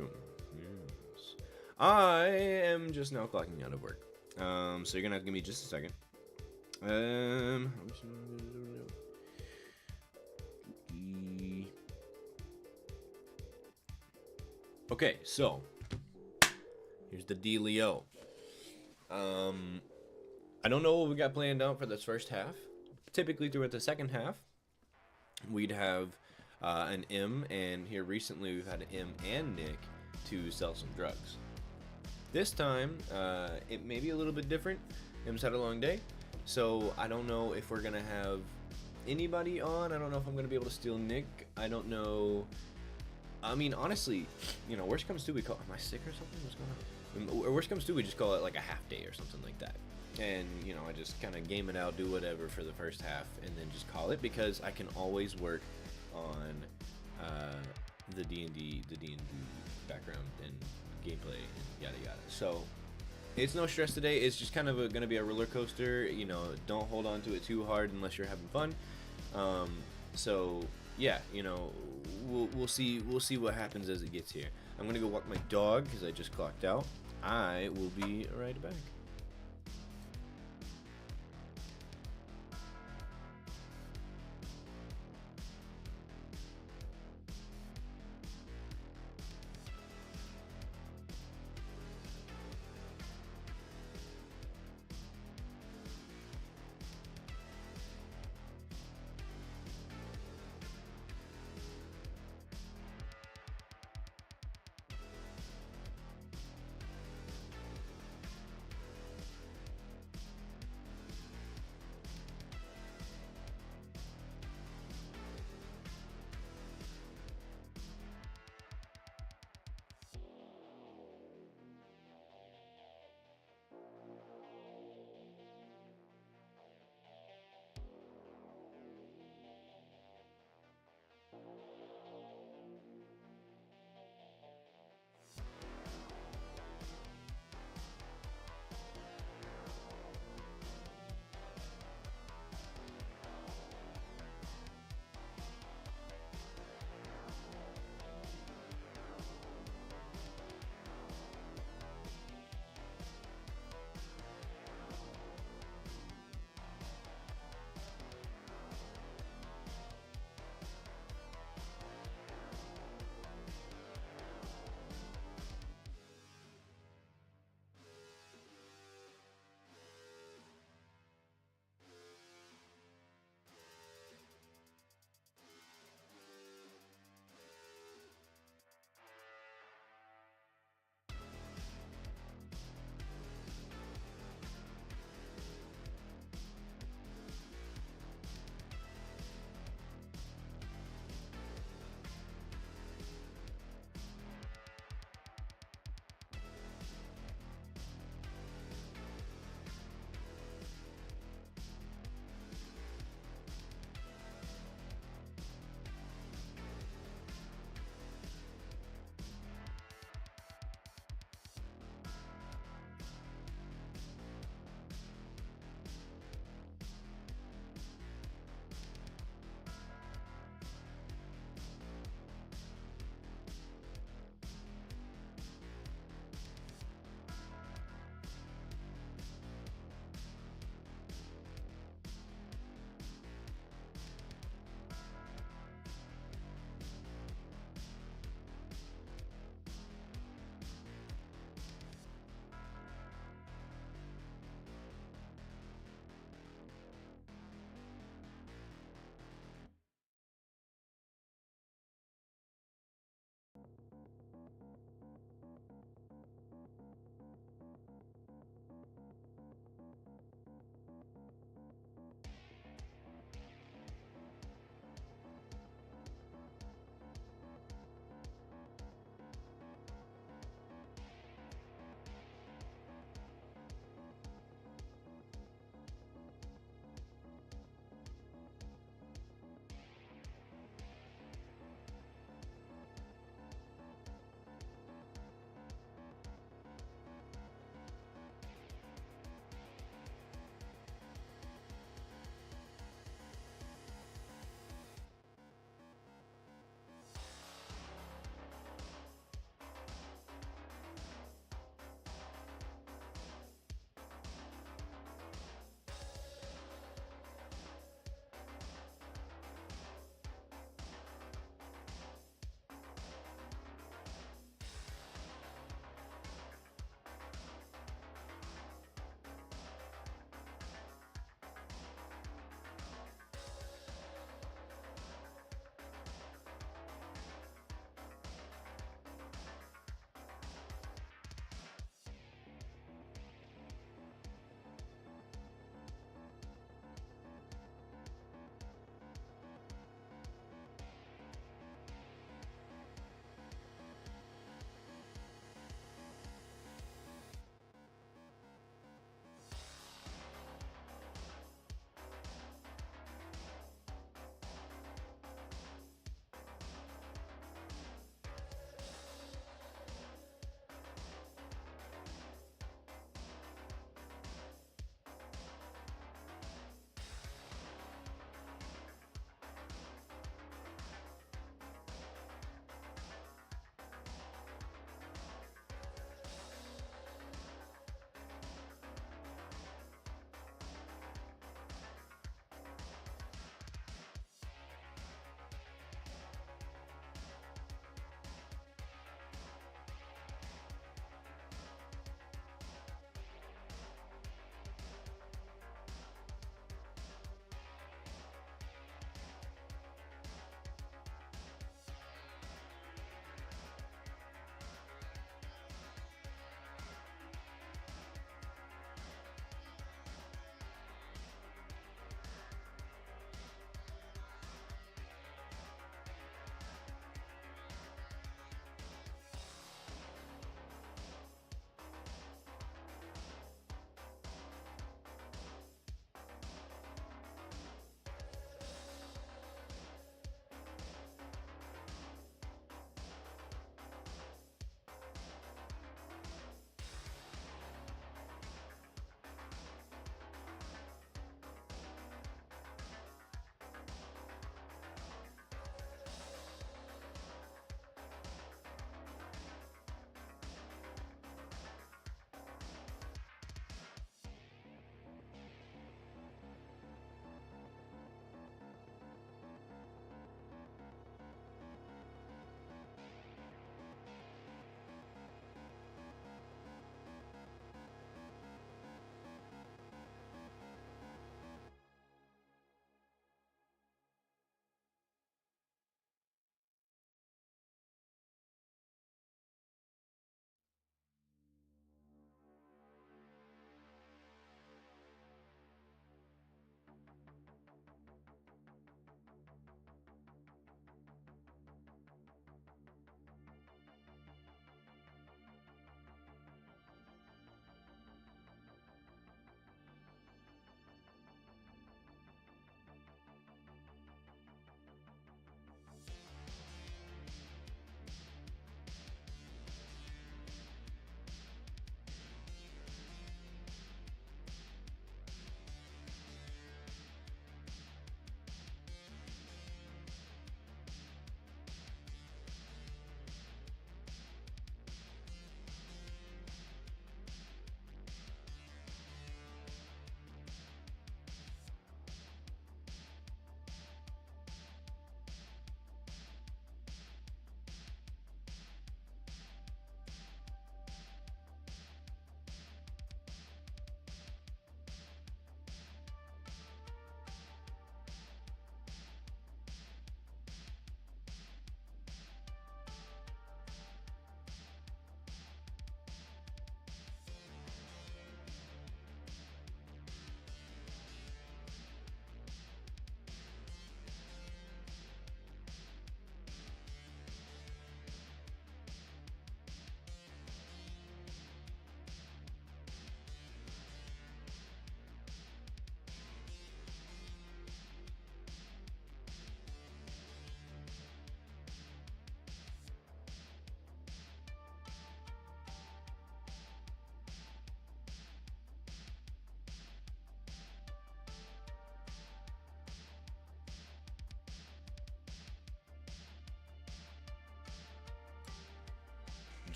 welcome. Yes. I am just now clocking out of work. So you're gonna have to give me just a second. Okay, so here's the dealio. I don't know what we got planned out for this first half. Typically, throughout the second half, we'd have an M, and here recently we've had an M and Nick to sell some drugs. This time, it may be a little bit different. M's had a long day, so I don't know if we're gonna have anybody on. I don't know if I'm gonna be able to steal Nick. I don't know. I mean, honestly, you know, worst comes to we call. Am I sick or something? What's going on? Worst comes to we just call it like a half day or something like that. And you know, I just kind of game it out, do whatever for the first half, and then just call it, because I can always work on the D&D background and gameplay and yada yada. So it's no stress today. It's just kind of going to be a roller coaster. You know, don't hold on to it too hard unless you're having fun. So yeah, you know, we'll see what happens as it gets here. I'm gonna go walk my dog because I just clocked out. I will be right back.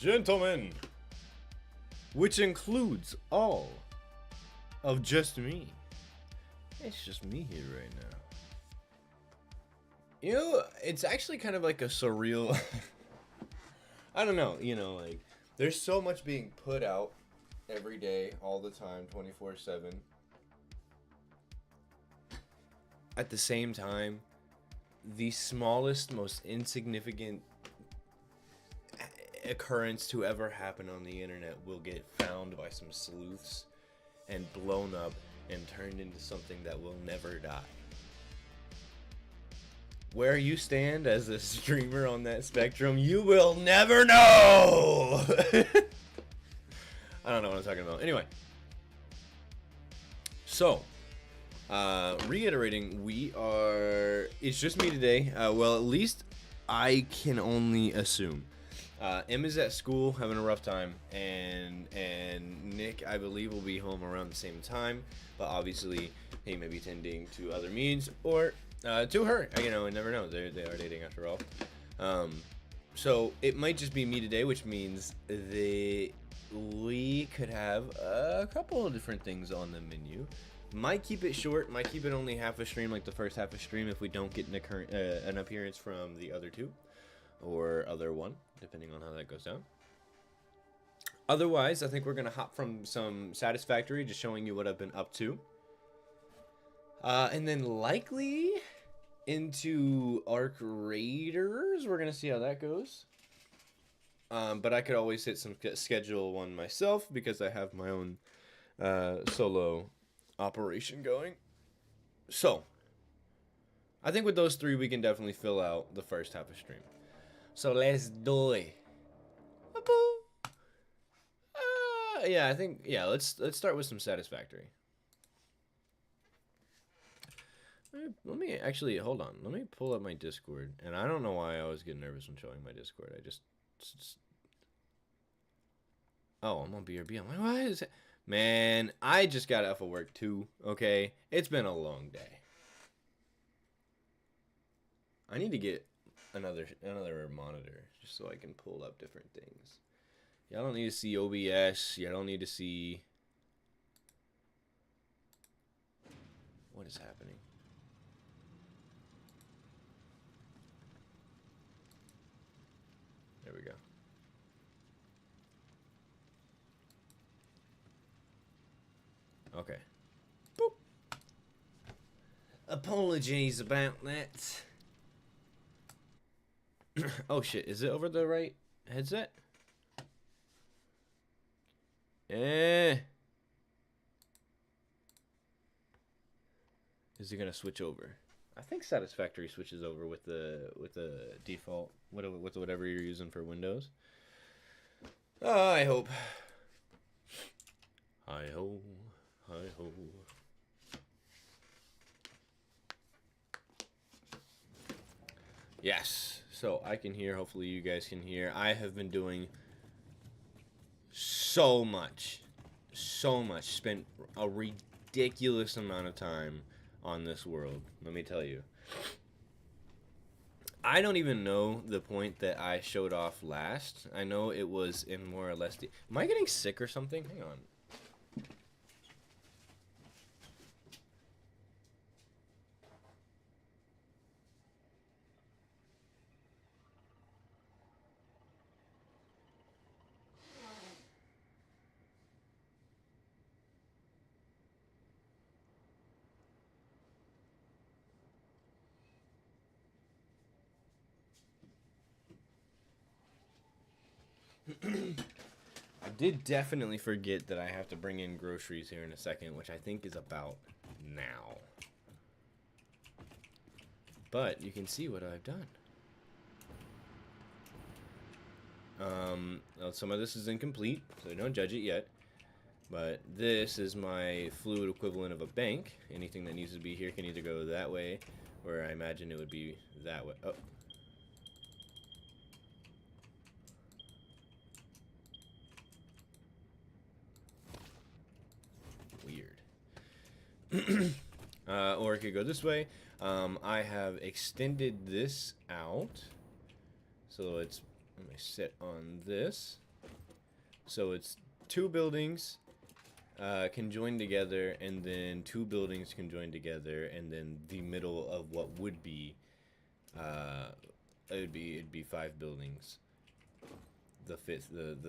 gentlemen, which includes all of just me. It's just me here right now. You know, it's actually kind of like a surreal... I don't know, you know, like, there's so much being put out every day, all the time, 24/7. At the same time, the smallest, most insignificant occurrence to ever happen on the internet will get found by some sleuths and blown up and turned into something that will never die. Where you stand as a streamer on that spectrum, you will never know! I don't know what I'm talking about. Anyway. So, reiterating, it's just me today. Well, at least I can only assume. M is at school having a rough time, and Nick, I believe, will be home around the same time, but obviously he may be tending to other means, or to her. You know, I never know. They are dating after all. So it might just be me today, which means we could have a couple of different things on the menu. Might keep it short, might keep it only half a stream, like the first half a stream, if we don't get an appearance from the other two, or other one, depending on how that goes down. Otherwise, I think we're going to hop from some Satisfactory, just showing you what I've been up to. And then likely into Arc Raiders. We're going to see how that goes. But I could always hit some schedule one myself, because I have my own solo operation going. So, I think with those three, we can definitely fill out the first half of stream. So let's do it. Yeah, I think, yeah, let's start with some Satisfactory. Let me actually, hold on. Let me pull up my Discord. And I don't know why I always get nervous when showing my Discord. I just oh, I'm on BRB. I'm like, what is it? Man, I just got off of work too, okay? It's been a long day. I need to get another monitor just so I can pull up different things. Y'all don't need to see OBS. Y'all don't need to see what is happening. There we go. Okay. Boop. Apologies about that. Oh shit, is it over the right headset? Is it gonna switch over? I think Satisfactory switches over with the default, with whatever you're using for Windows. I hope. Hi ho, hi ho. Yes, so I can hear. Hopefully you guys can hear. I have been doing so much. Spent a ridiculous amount of time on this world, let me tell you. I don't even know the point that I showed off last. I know it was in more or less am I getting sick or something? Hang on. I did definitely forget that I have to bring in groceries here in a second, which I think is about now. But you can see what I've done. Some of this is incomplete, so don't judge it yet. But this is my fluid equivalent of a bank. Anything that needs to be here can either go that way, or I imagine it would be that way. Oh. Weird. Or it could go this way. I have extended this out, so it's, let me sit on this. So it's two buildings can join together, and then two buildings can join together, and then the middle of what would be it'd be five buildings. The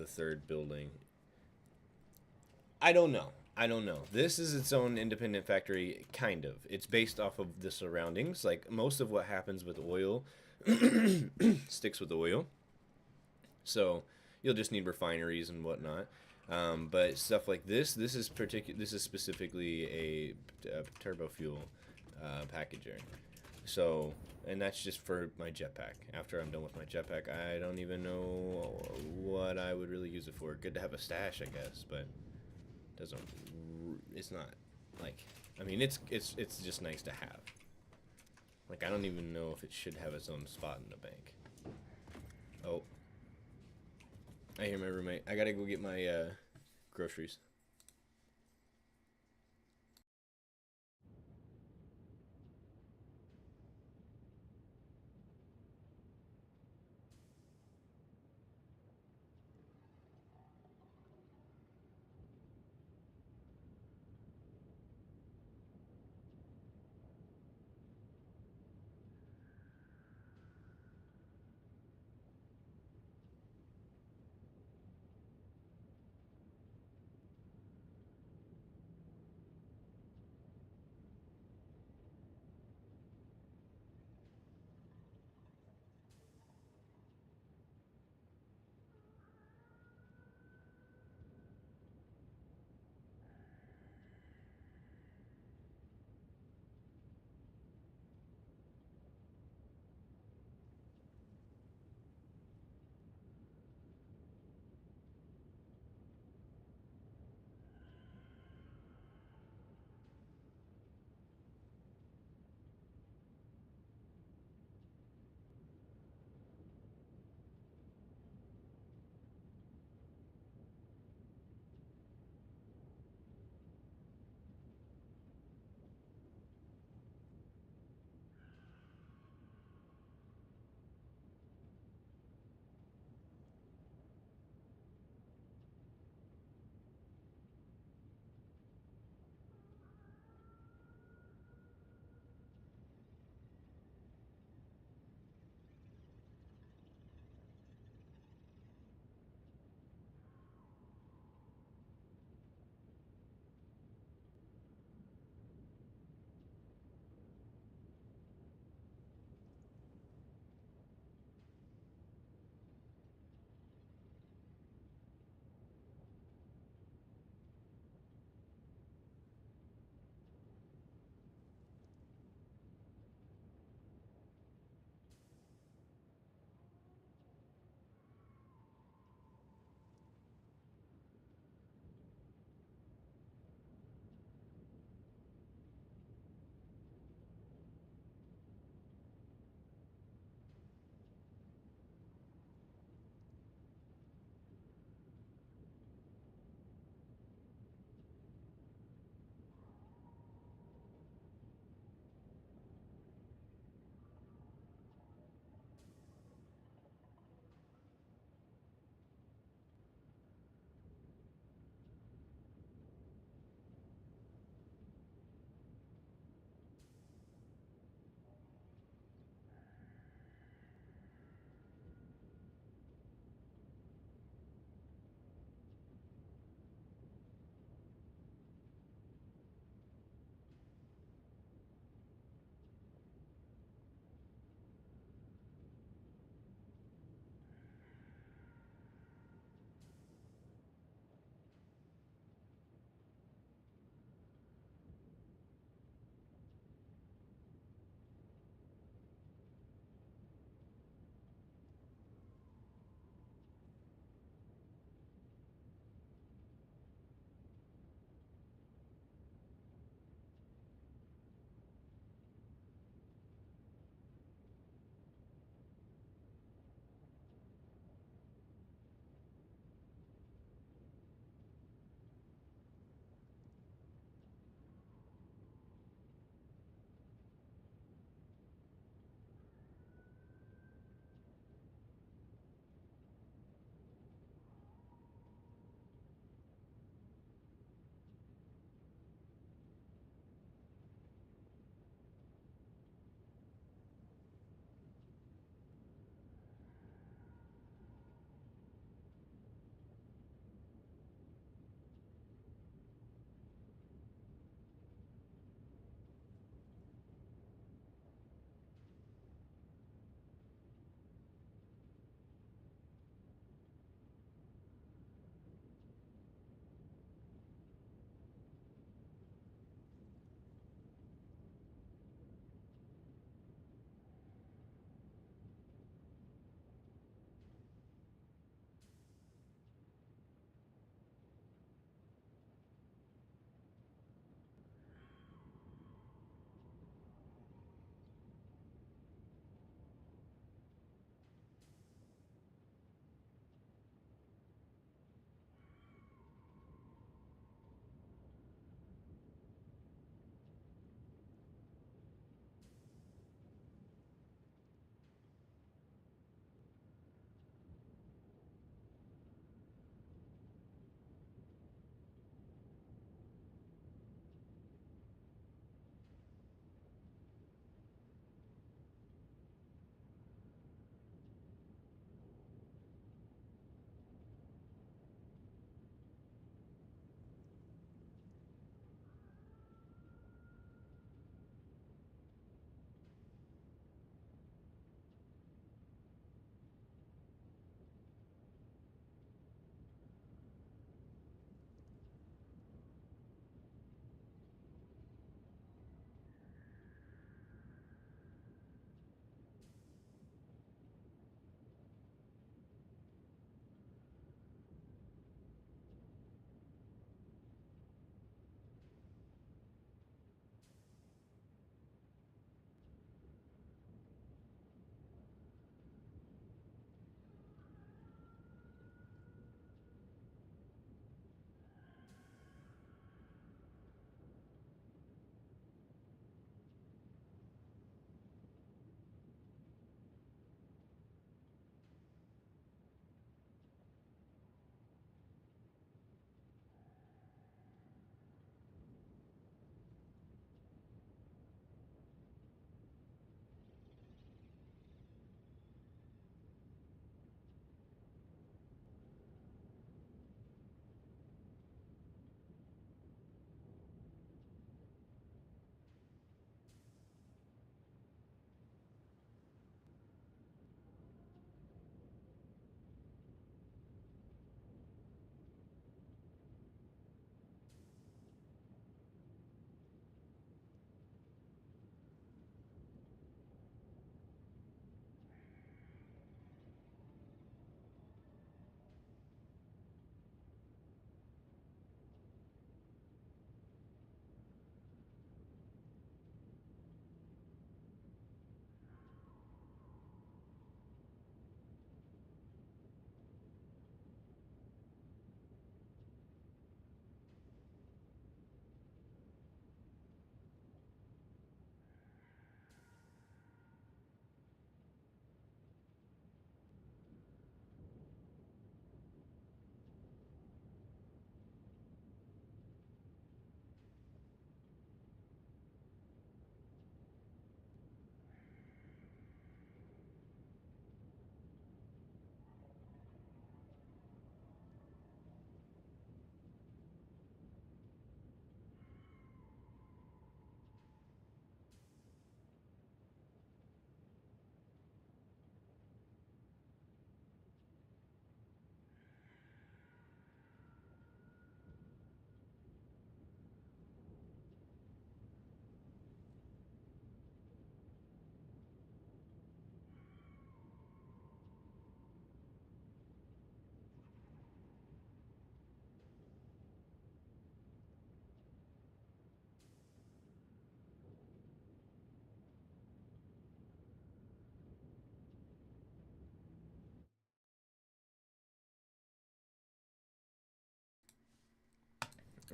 third building. I don't know. I don't know. This is its own independent factory, kind of. It's based off of the surroundings. Like most of what happens with oil sticks with oil. So you'll just need refineries and whatnot. But stuff like this is specifically a turbo fuel packager. So, and that's just for my jetpack. After I'm done with my jetpack, I don't even know what I would really use it for. Good to have a stash, I guess, but doesn't. It's not like. I mean, it's just nice to have. Like, I don't even know if it should have its own spot in the bank. Oh. I hear my roommate. I gotta go get my groceries.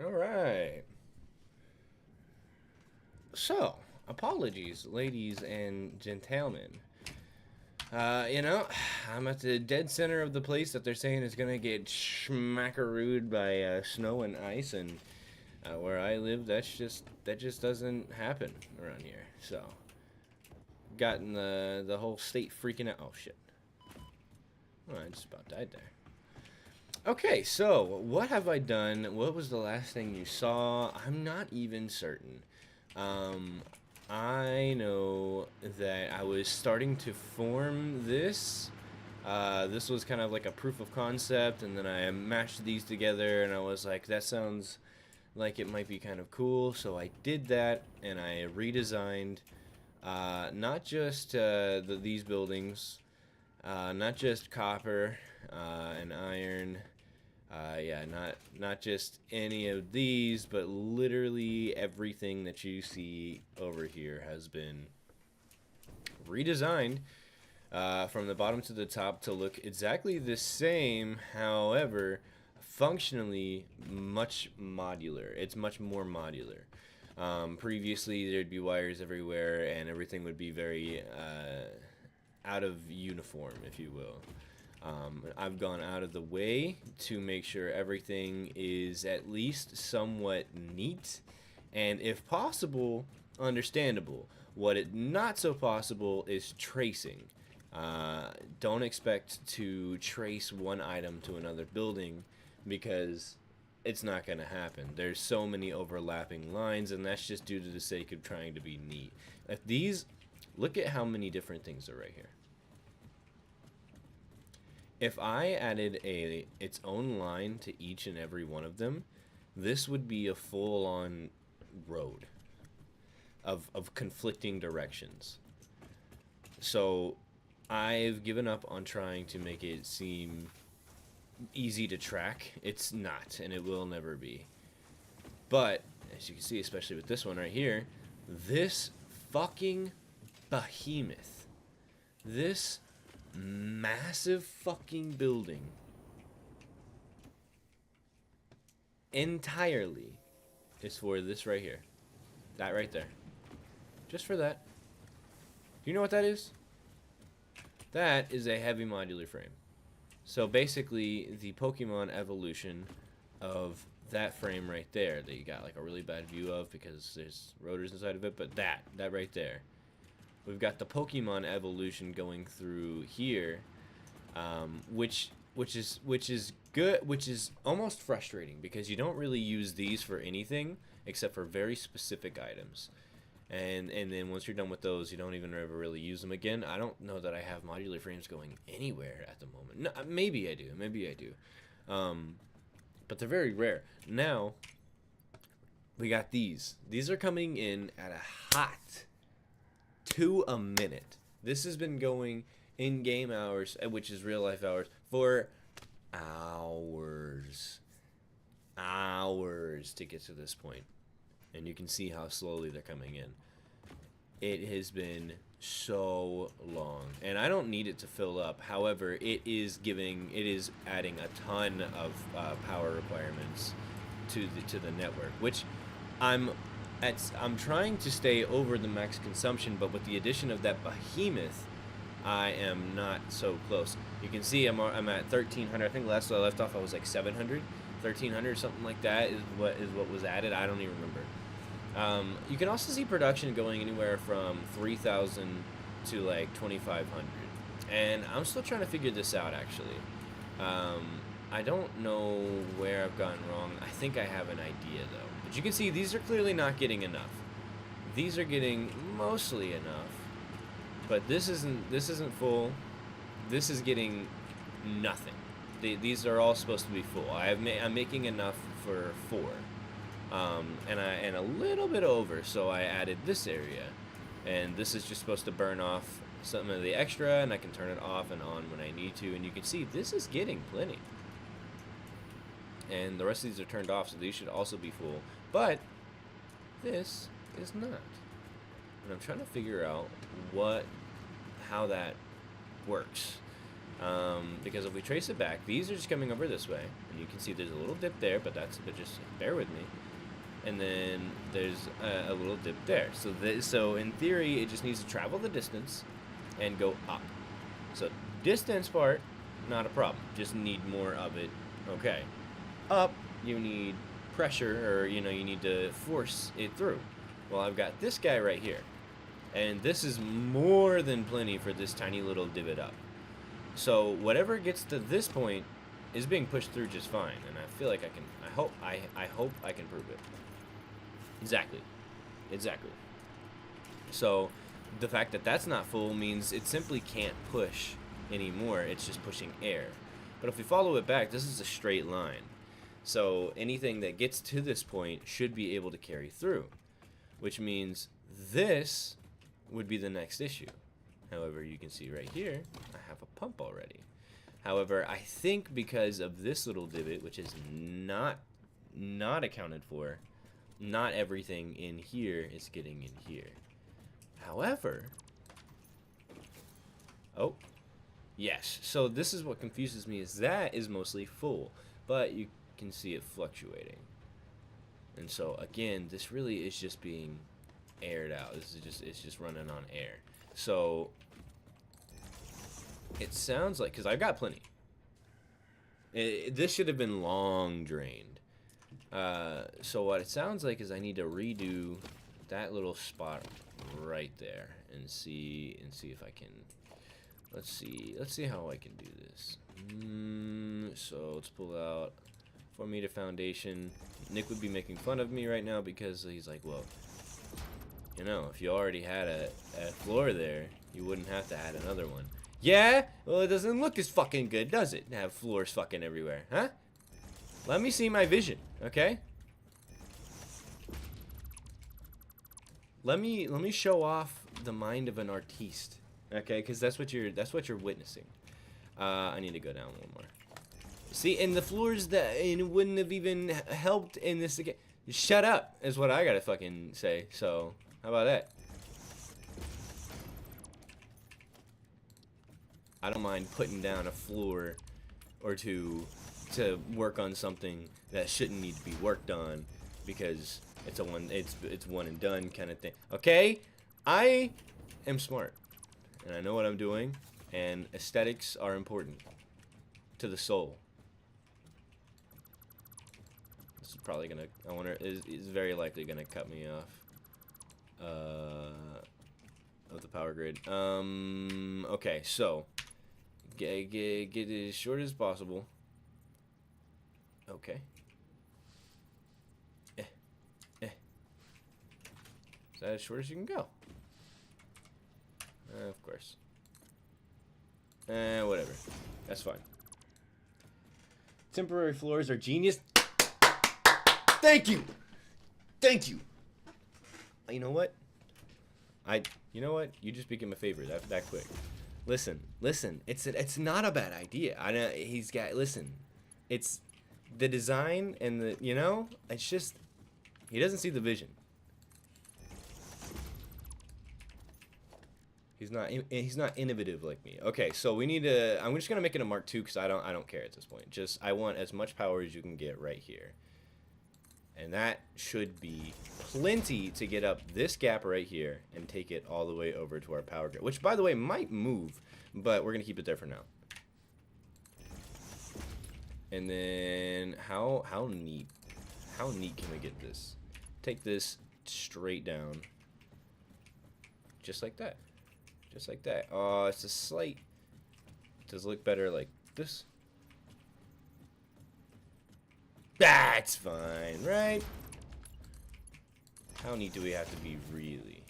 All right. So, apologies, ladies and gentlemen. You know, I'm at the dead center of the place that they're saying is gonna get schmackarooed by snow and ice, and where I live, that just doesn't happen around here. So, gotten the whole state freaking out. Oh shit! Oh, I just about died there. Okay, so what have I done? What was the last thing you saw? I'm not even certain. I know that I was starting to form this. This was kind of like a proof of concept, and then I matched these together, and I was like, that sounds like it might be kind of cool. So I did that, and I redesigned not just these buildings, not just copper and iron. Yeah, not just any of these, but literally everything that you see over here has been redesigned from the bottom to the top to look exactly the same. However, functionally much modular. It's much more modular. Previously, there'd be wires everywhere, and everything would be very out of uniform, if you will. I've gone out of the way to make sure everything is at least somewhat neat and, if possible, understandable. What it not so possible is tracing. Don't expect to trace one item to another building because it's not going to happen. There's so many overlapping lines, and that's just due to the sake of trying to be neat. If these, look at how many different things are right here. If I added its own line to each and every one of them, this would be a full-on road of conflicting directions. So I've given up on trying to make it seem easy to track. It's not, and it will never be. But, as you can see, especially with this one right here, this fucking behemoth, this massive fucking building entirely is for this right here. That right there. Just for that. Do you know what that is? That is a heavy modular frame. So basically the Pokemon evolution of that frame right there that you got like a really bad view of because there's rotors inside of it, but that right there. We've got the Pokemon evolution going through here, which is good, which is almost frustrating because you don't really use these for anything except for very specific items, and then once you're done with those, you don't even ever really use them again. I don't know that I have modular frames going anywhere at the moment. No, maybe I do, but they're very rare. Now we got these. These are coming in at a hot 2 a minute. This has been going in game hours, which is real life hours, for hours to get to this point. And you can see how slowly they're coming in. It has been so long, and I don't need it to fill up. However, it is adding a ton of power requirements to the network, which I'm trying to stay over the max consumption, but with the addition of that behemoth, I am not so close. You can see I'm at 1300. I think last time I left off I was like 700, 1300, something like that is what was added. I don't even remember. You can also see production going anywhere from 3,000 to like 2,500, and I'm still trying to figure this out actually. I don't know where I've gone wrong. I think I have an idea though. But you can see these are clearly not getting enough. These are getting mostly enough, but this isn't full. This is getting nothing. These are all supposed to be full. I'm making enough for 4, and a little bit over. So I added this area, and this is just supposed to burn off some of the extra, and I can turn it off and on when I need to. And you can see this is getting plenty. And the rest of these are turned off, so these should also be full. But this is not. And I'm trying to figure out how that works. Because if we trace it back, these are just coming over this way, and you can see there's a little dip there, but just bear with me. And then there's a little dip there. So in theory, it just needs to travel the distance and go up. So distance part, not a problem. Just need more of it. Okay. Up, you need pressure, or you need to force it through. Well, I've got this guy right here, and this is more than plenty for this tiny little divot up. So whatever gets to this point is being pushed through just fine, and I feel like I can. I hope I can prove it. Exactly. So the fact that that's not full means it simply can't push anymore. It's just pushing air. But if we follow it back, this is a straight line. So anything that gets to this point should be able to carry through, which means this would be the next issue. However, you can see right here, I have a pump already. However, I think because of this little divot, which is not accounted for, not everything in here is getting in here. However, oh, yes. So this is what confuses me, is that is mostly full, but you can see it fluctuating. And so again, this really is just being aired out. It's just running on air. So it sounds like, because I've got plenty. This should have been long drained. So what it sounds like is I need to redo that little spot right there and see if I can. Let's see how I can do this. So let's pull out 4-meter foundation. Nick would be making fun of me right now because he's like, well, if you already had a floor there, you wouldn't have to add another one. Yeah? Well, it doesn't look as fucking good, does it? To have floors fucking everywhere, huh? Let me see my vision, okay? Let me show off the mind of an artiste, okay? Because that's what you're witnessing. I need to go down one more. See, and the floors and it wouldn't have even helped in this again. Shut up is what I gotta fucking say. So how about that? I don't mind putting down a floor or two to work on something that shouldn't need to be worked on because it's one and done kind of thing. Okay? I am smart and I know what I'm doing, and aesthetics are important to the soul. This is probably gonna, I wonder, is very likely gonna cut me off of the power grid. Okay, so get it as short as possible. Okay. Is that as short as you can go? Of course. Whatever. That's fine. Temporary floors are genius. Thank you. Thank you. You know what? You know what? You just became a favor that quick. Listen. It's not a bad idea. I know he's got. Listen, it's the design and the it's just he doesn't see the vision. He's not innovative like me. Okay, so we need to. I'm just gonna make it a Mark II because I don't care at this point. Just I want as much power as you can get right here, and that should be plenty to get up this gap right here and take it all the way over to our power grid. Which, by the way, might move, but we're gonna keep it there for now. And then how neat can we get this? Take this straight down, just like that. Just like that. Oh, it's a slight. Does it look better like this? That's fine, right? How neat do we have to be, really?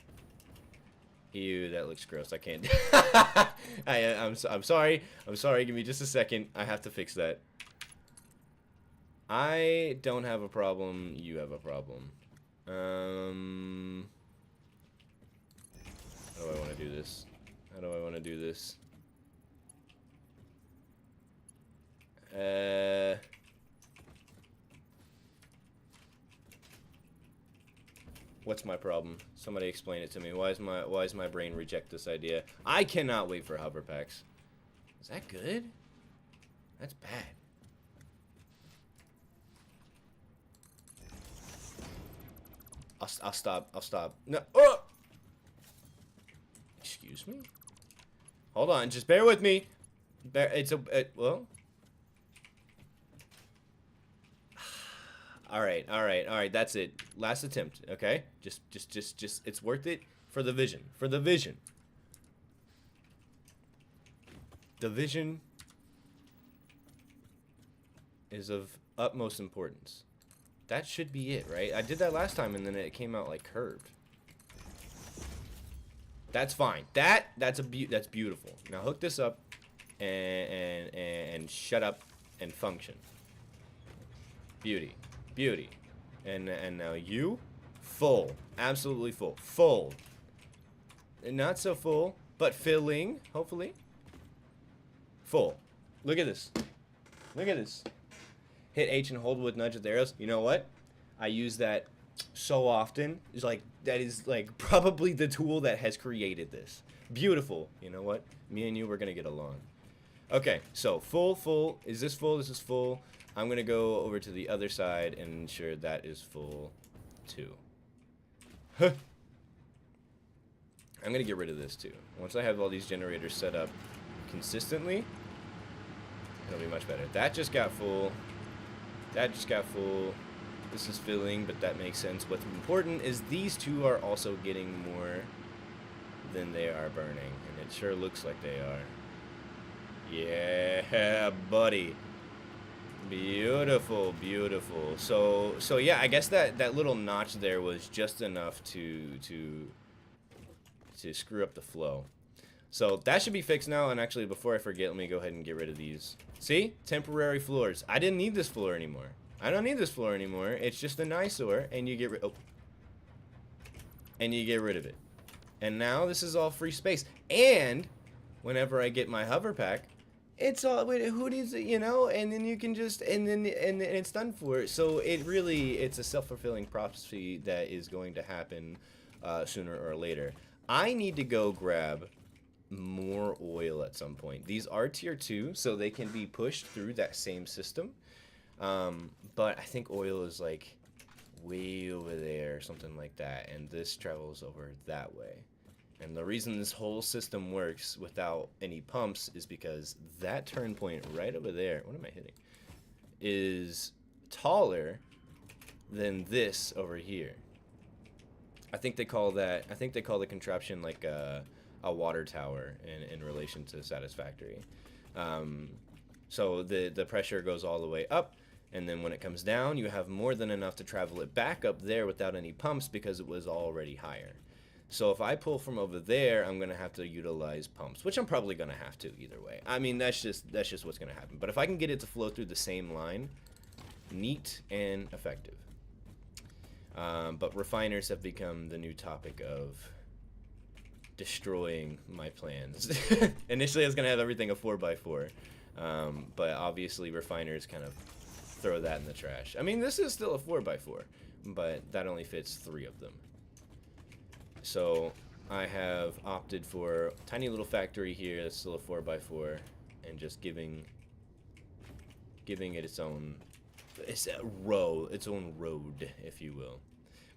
Ew, that looks gross. I can't. I'm sorry. I'm sorry. Give me just a second. I have to fix that. I don't have a problem. You have a problem. How do I want to do this? How do I want to do this? What's my problem? Somebody explain it to me. Why is my brain reject this idea? I cannot wait for hover packs. Is that good? That's bad. I'll stop. I'll stop. No. Oh! Excuse me? Hold on. Just bear with me. Well. All right. That's it. Last attempt, okay? Just, it's worth it for the vision. For the vision. The vision is of utmost importance. That should be it, right? I did that last time and then it came out like curved. That's fine. That's beautiful. Now hook this up and shut up and function. Beauty. Beauty. And now you full. Absolutely full. Full. And not so full, but filling, hopefully. Full. Look at this. Look at this. Hit H and hold with nudge with arrows. You know what? I use that so often. It's like, that is like probably the tool that has created this. Beautiful. You know what? Me and you, we're gonna get along. Okay, so full. Is this full? This is full. I'm gonna go over to the other side and ensure that is full too. Huh. I'm gonna get rid of this too. Once I have all these generators set up consistently, it'll be much better. That just got full. That just got full. This is filling, but that makes sense. What's important is these two are also getting more than they are burning, and it sure looks like they are. Yeah, buddy. Beautiful, beautiful. So yeah, I guess that little notch there was just enough to screw up the flow. So that should be fixed now, and actually before I forget, let me go ahead and get rid of these. See? Temporary floors. I didn't need this floor anymore. I don't need this floor anymore. It's just an eyesore, and you get rid of it. And now this is all free space. And whenever I get my hover pack, it's all, who needs it, you know? And then you can just, and it's done for it. So it's a self-fulfilling prophecy that is going to happen sooner or later. I need to go grab more oil at some point. These are tier 2, so they can be pushed through that same system. But I think oil is like way over there or something like that, and this travels over that way. And the reason this whole system works without any pumps is because that turn point right over there, what am I hitting, is taller than this over here. I think they call the contraption like a water tower in relation to satisfactory. So the pressure goes all the way up, and then when it comes down, you have more than enough to travel it back up there without any pumps because it was already higher. So if I pull from over there, I'm gonna have to utilize pumps, which I'm probably gonna have to either way. I mean, that's just what's gonna happen. But if I can get it to flow through the same line, neat and effective. But refiners have become the new topic of destroying my plans. Initially, I was gonna have everything a 4x4, but obviously refiners kind of throw that in the trash. I mean, this is still a 4x4, but that only fits 3 of them. So I have opted for a tiny little factory here that's still a 4x4, and just giving it its own road, if you will.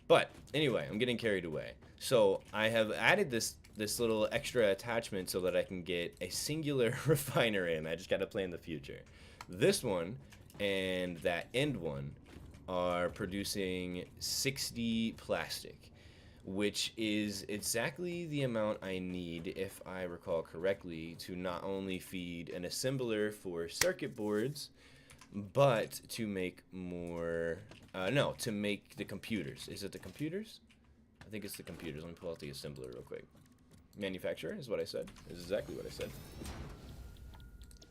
But anyway, I'm getting carried away. So I have added this little extra attachment so that I can get a singular refiner in. I just got to plan the future. This one and that end one are producing 60 plastic, which is exactly the amount I need, if I recall correctly, to not only feed an assembler for circuit boards, but to make more, to make the computers. Is it the computers? I think it's the computers. Let me pull out the assembler real quick. Manufacturer is what I said. Is exactly what I said.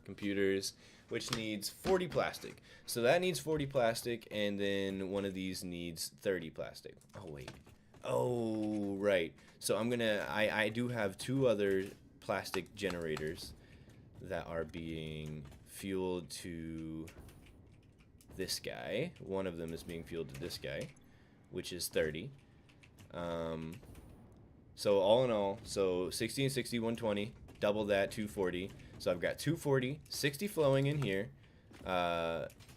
Computers, which needs 40 plastic. So that needs 40 plastic, and then one of these needs 30 plastic. Oh, wait. Oh, right. So I do have 2 other plastic generators that are being fueled to this guy. One of them is being fueled to this guy, which is 30. So all in all, so 60 and 60, 120. double that, 240. So I've got 240, 60 flowing in here.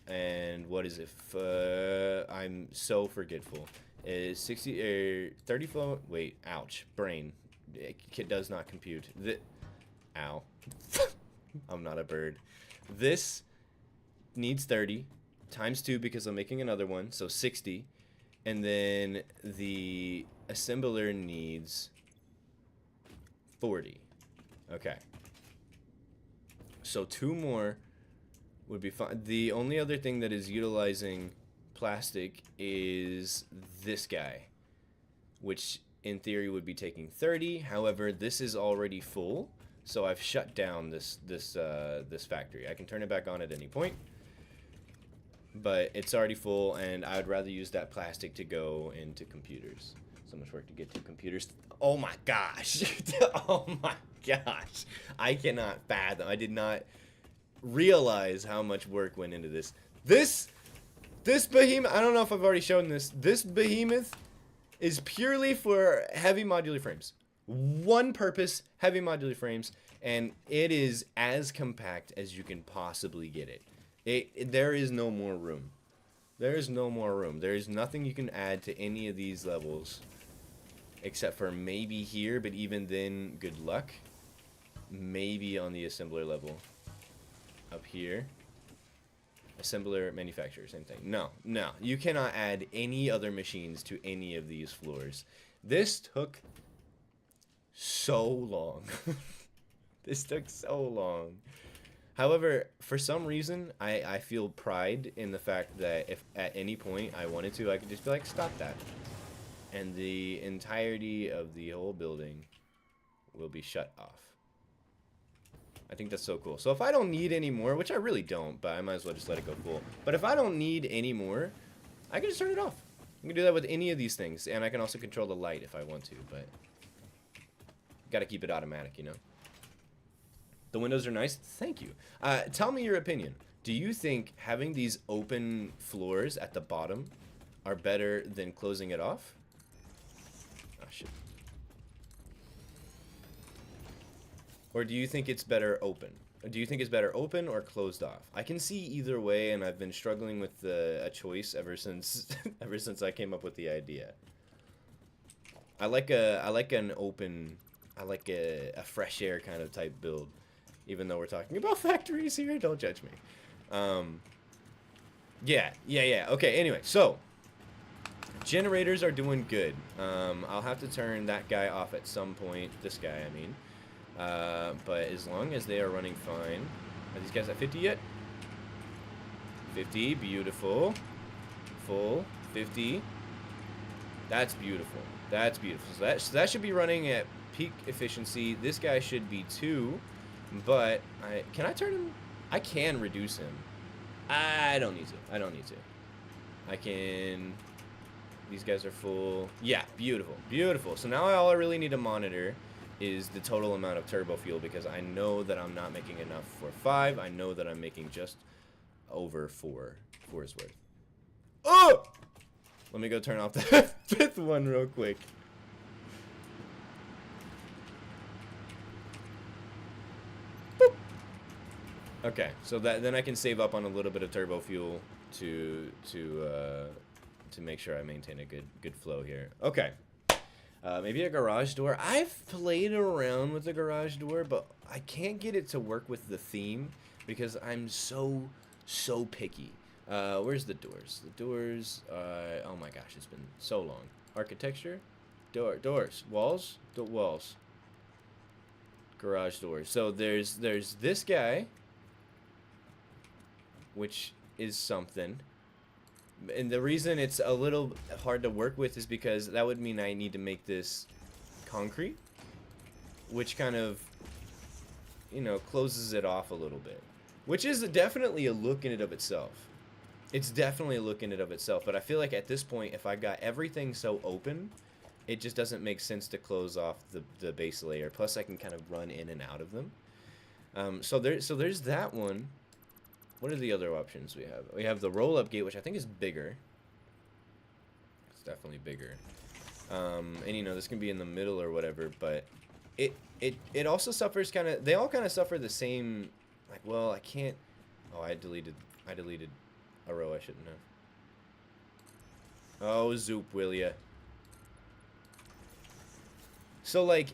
And what is it? I'm so forgetful. Is 60 or 30 flow? Wait, ouch, brain. It does not compute. Ow. I'm not a bird. This needs 30 times 2 because I'm making another one, so 60. And then the assembler needs 40. Okay. So 2 more would be fine. The only other thing that is utilizing plastic is this guy, which in theory would be taking 30. However, this is already full, so I've shut down this factory. I can turn it back on at any point, but it's already full, and I would rather use that plastic to go into computers. So much work to get to computers. Oh my gosh. Oh my gosh. I cannot fathom. I did not realize how much work went into this. This behemoth, I don't know if I've already shown this. This behemoth is purely for heavy modular frames. One purpose, heavy modular frames, and it is as compact as you can possibly get it. There is no more room. There is no more room. There is nothing you can add to any of these levels except for maybe here, but even then, good luck. Maybe on the assembler level. Up here. Assembler, manufacturer, same thing. No, no. You cannot add any other machines to any of these floors. This took so long. This took so long. However, for some reason, I feel pride in the fact that if at any point I wanted to, I could just be like, stop that. And the entirety of the whole building will be shut off. I think that's so cool. So if I don't need any more, which I really don't, but I might as well just let it go full. But if I don't need any more, I can just turn it off. I can do that with any of these things. And I can also control the light if I want to, but gotta keep it automatic, you know? The windows are nice. Thank you. Tell me your opinion. Do you think having these open floors at the bottom are better than closing it off? Oh, shit. Or do you think it's better open? Do you think it's better open or closed off? I can see either way, and I've been struggling with a choice ever since I came up with the idea. I like an open, I like a fresh air kind of type build. Even though we're talking about factories here, don't judge me. Yeah. Okay, anyway, so generators are doing good. I'll have to turn that guy off at some point. This guy, I mean. But as long as they are running fine. Are these guys at 50 yet? 50, beautiful. Full, 50. That's beautiful. That's beautiful. So that should be running at peak efficiency. This guy should be 2. But can I turn him? I can reduce him. I don't need to. I don't need to. I can. These guys are full. Yeah, beautiful, beautiful. So now all I really need to monitor is the total amount of turbo fuel, because I know that I'm not making enough for 5. I know that I'm making just over 4 is worth. Oh! Let me go turn off the 5th one real quick. Okay, so then I can save up on a little bit of turbo fuel to make sure I maintain a good flow here. Okay, maybe a garage door. I've played around with the garage door, but I can't get it to work with the theme because I'm so picky. Where's the doors? The doors. Oh my gosh, it's been so long. Architecture, doors, walls, walls. Garage doors. So there's this guy, which is something. And the reason it's a little hard to work with is because that would mean I need to make this concrete, which kind of, you know, closes it off a little bit, which is definitely a look in and of itself. It's definitely a look in and of itself, but I feel like at this point, if I got everything so open, it just doesn't make sense to close off the base layer. Plus, I can kind of run in and out of them. So there's that one. What are the other options we have? We have the roll-up gate, which I think is bigger. It's definitely bigger. And, you know, this can be in the middle or whatever, but it also suffers kind of, they all kind of suffer the same, like, well, I can't, oh, I deleted a row I shouldn't have. Oh, zoop, will ya? So, like,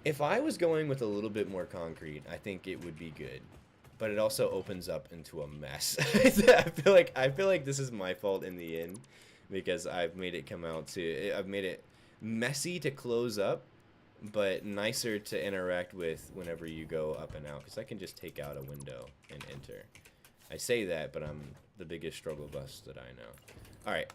if I was going with a little bit more concrete, I think it would be good. But it also opens up into a mess. I feel like this is my fault in the end, because I've made it I've made it messy to close up, but nicer to interact with whenever you go up and out, because I can just take out a window and enter. I say that, but I'm the biggest struggle bus that I know. Alright.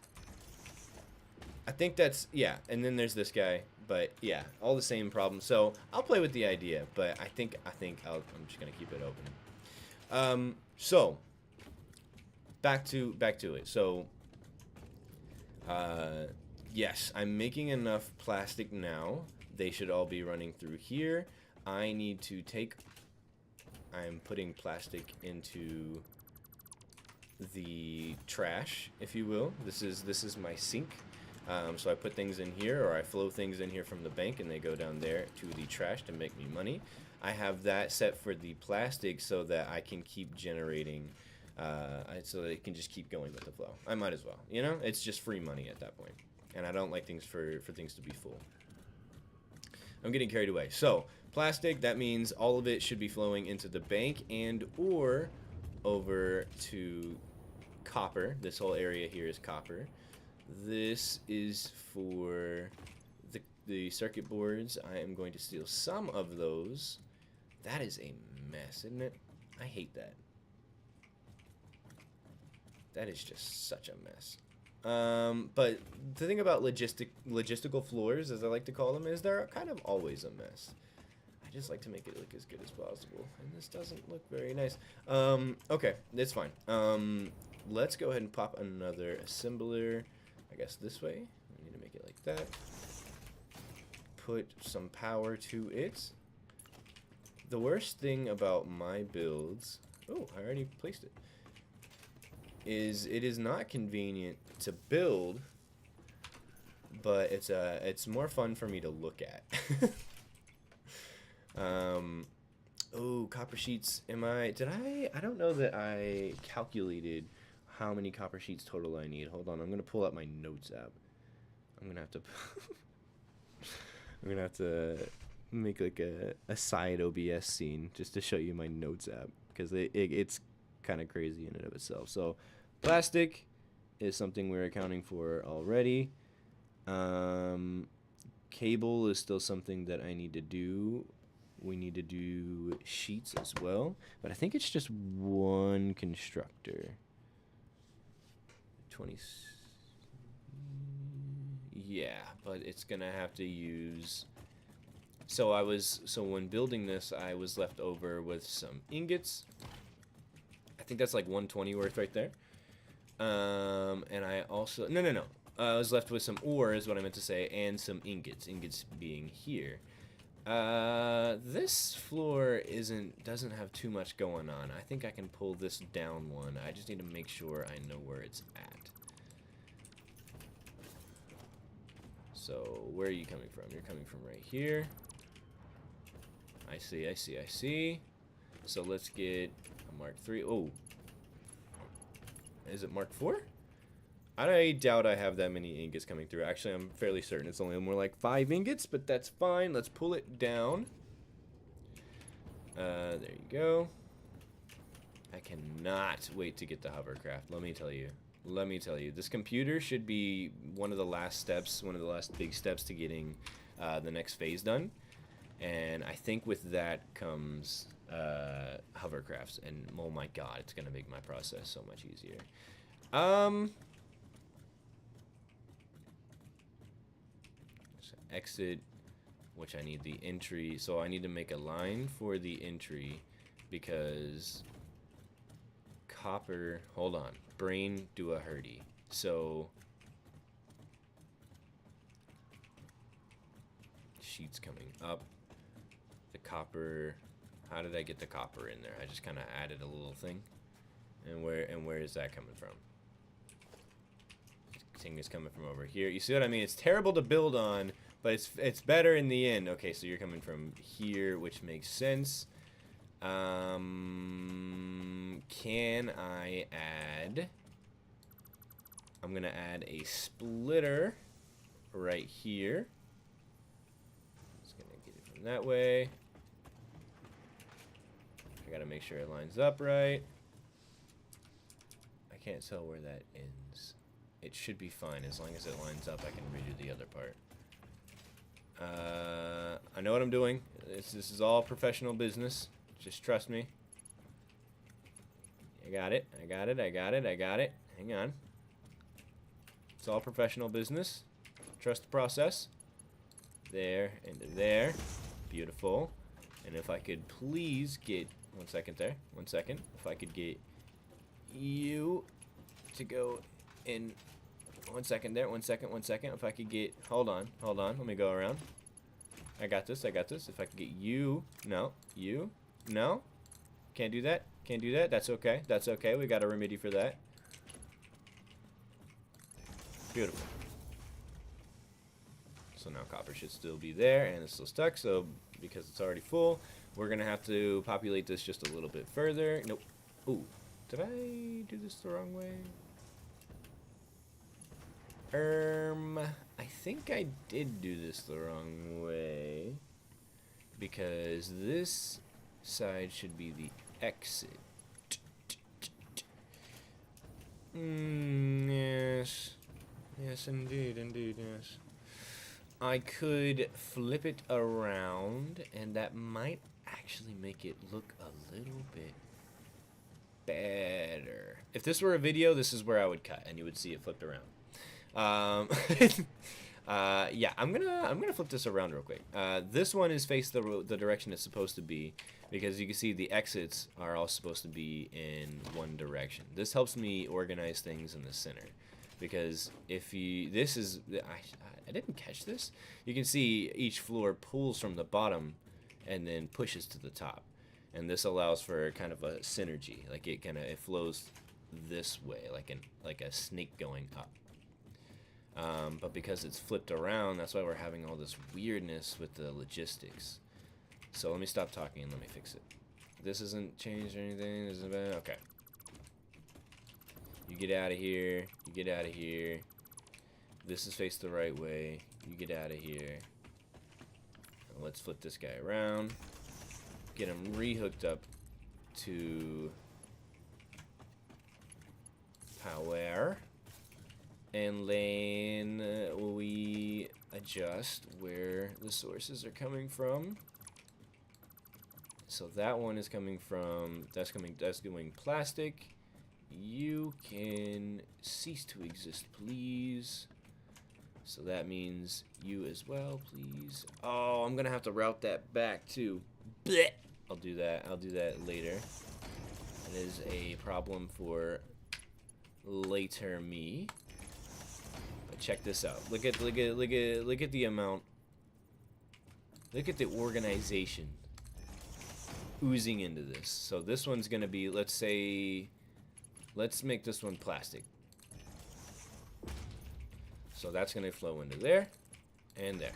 I think that's, yeah, and then there's this guy, but yeah, all the same problem. So I'll play with the idea, but I think I'm just gonna keep it open. So back to it. So yes, I'm making enough plastic now. They should all be running through here. I'm putting plastic into the trash, if you will. This is my sink. So I put things in here, or I flow things in here from the bank, and they go down there to the trash to make me money. I have that set for the plastic so that I can keep generating, so that it can just keep going with the flow. I might as well, you know? It's just free money at that point. And I don't like things for things to be full. I'm getting carried away. So, plastic, that means all of it should be flowing into the bank and or over to copper. This whole area here is copper. This is for the circuit boards. I am going to steal some of those. That is a mess, isn't it? I hate that. That is just such a mess. But the thing about logistical floors, as I like to call them, is they're kind of always a mess. I just like to make it look as good as possible, and this doesn't look very nice. Okay, that's fine. Let's go ahead and pop another assembler. I guess this way. I need to make it like that. Put some power to it. The worst thing about my builds, oh, I already placed it, is it is not convenient to build, but it's more fun for me to look at. Oh, copper sheets. I don't know that I calculated how many copper sheets total I need. Hold on, I'm gonna pull up my notes app. I'm gonna have to make like a side OBS scene just to show you my notes app, because it's kind of crazy in and of itself. So plastic is something we're accounting for already. Cable is still something that I need to do. We need to do sheets as well, but I think it's just one constructor. 20. Yeah, but it's gonna have to use. So when building this, I was left over with some ingots. I think that's like 120 worth right there. And I also no. I was left with some ore, is what I meant to say, and some ingots. Ingots being here. This floor doesn't have too much going on. I think I can pull this down one. I just need to make sure I know where it's at. So where are you coming from? You're coming from right here. I see. So let's get a Mark III. Oh. Is it Mark IV? I doubt I have that many ingots coming through. Actually, I'm fairly certain it's only more like 5 ingots, but that's fine. Let's pull it down. There you go. I cannot wait to get the hovercraft. Let me tell you. This computer should be one of the last steps, one of the last big steps to getting the next phase done. And I think with that comes hovercrafts. And oh my god, it's going to make my process so much easier. Exit, which I need the entry, so I need to make a line for the entry, because copper, hold on, brain do a hurdy. So sheets coming up, the copper, how did I get the copper in there? I just kind of added a little thing. And where is that coming from? Thing is coming from over here. You see what I mean? It's terrible to build on But it's better in the end. Okay, so you're coming from here, which makes sense. Can I add... I'm going to add a splitter right here. Just going to get it from that way. I got to make sure it lines up right. I can't tell where that ends. It should be fine. As long as it lines up, I can redo the other part. I know what I'm doing. This is all professional business. Just trust me. I got it. I got it. I got it. I got it. Hang on. It's all professional business. Trust the process. There, into there. Beautiful. And if I could please get... 1 second there. 1 second. If I could get you to go in... 1 second there. 1 second. 1 second. If I could get... Hold on. Hold on. Let me go around. I got this. I got this. If I could get you... No. You... No. Can't do that. Can't do that. That's okay. That's okay. We got a remedy for that. Beautiful. So now copper should still be there, and it's still stuck. So because it's already full, we're gonna have to populate this just a little bit further. Nope. Ooh, did I do this the wrong way? I think I did do this the wrong way, because this side should be the exit. Yes. Yes, indeed, indeed, yes. I could flip it around, and that might actually make it look a little bit better. If this were a video, this is where I would cut, and you would see it flipped around. Yeah, I'm gonna flip this around real quick. This one is face the direction it's supposed to be, because you can see the exits are all supposed to be in one direction. This helps me organize things in the center, because if you I didn't catch this. You can see each floor pulls from the bottom and then pushes to the top, and this allows for kind of a synergy. Like it flows this way, like a snake going up. But because it's flipped around, that's why we're having all this weirdness with the logistics. So let me stop talking and let me fix it. This isn't changed or anything. This isn't bad. Okay. You get out of here. You get out of here. This is faced the right way. You get out of here. And let's flip this guy around. Get him rehooked up to power. And then we adjust where the sources are coming from. So that one is coming from, that's going plastic. You can cease to exist, please. So that means you as well, please. Oh, I'm gonna have to route that back too. Blech. I'll do that. I'll do that later. That is a problem for later me. But check this out. Look at the amount. Look at the organization oozing into this. So this one's gonna be, let's say, let's make this one plastic. So that's gonna flow into there and there.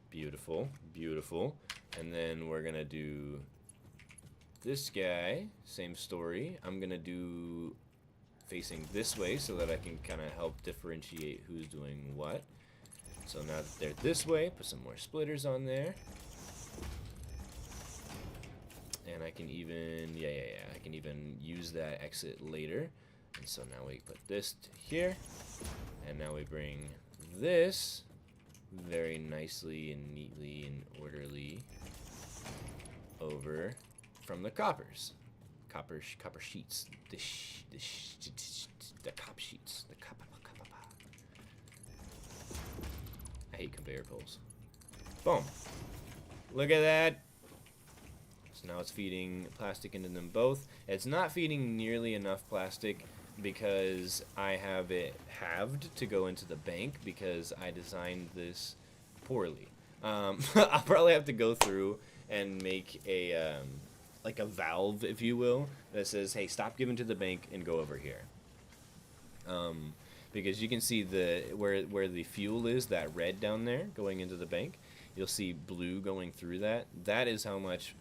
Beautiful, beautiful. And then we're gonna do this guy, same story. I'm gonna do facing this way so that I can kind of help differentiate who's doing what. So now that they're this way, put some more splitters on there. And I can even, I can even use that exit later. And so now we put this here. And now we bring this very nicely and neatly and orderly over from the coppers. Copper sheets. The cop sheets. The cop. I hate conveyor poles. Boom. Look at that. So now it's feeding plastic into them both. It's not feeding nearly enough plastic because I have it halved to go into the bank because I designed this poorly. I'll probably have to go through and make a like a valve, if you will, that says, hey, stop giving to the bank and go over here. because you can see where the fuel is, that red down there going into the bank. You'll see blue going through that. That is how much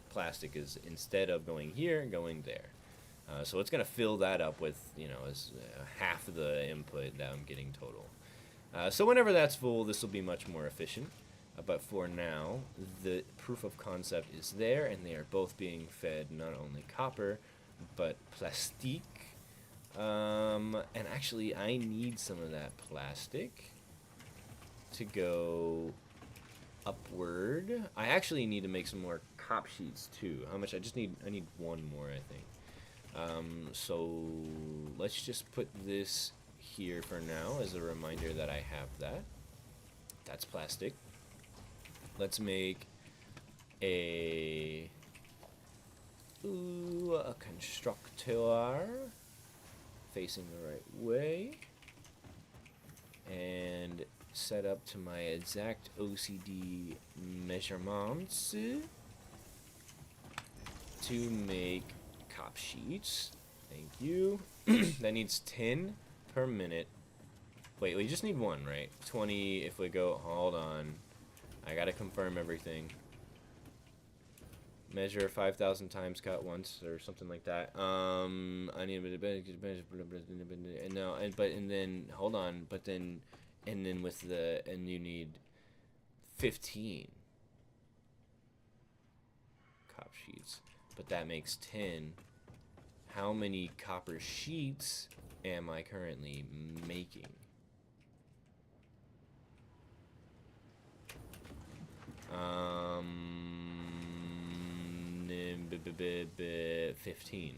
plastic is, instead of going here, going there. So it's going to fill that up with, you know, half of the input that I'm getting total. So whenever that's full, this will be much more efficient. But for now, the proof of concept is there, and they are both being fed not only copper, but plastique. And actually, I need some of that plastic to go upward. I actually need to make some more cop sheets too. How much? I need one more, I think. So let's just put this here for now as a reminder that I have that. That's plastic. Let's make a constructor facing the right way and set up to my exact OCD measurements to make cop sheets. Thank you. That needs 10 per minute. Wait, we just need one, right? 20 if we go, hold on. I gotta confirm everything. Measure 5,000 times, cut once, or something like that. I need no, and then hold on, but then with the you need 15 cop sheets, but that makes 10. How many copper sheets am I currently making? 15.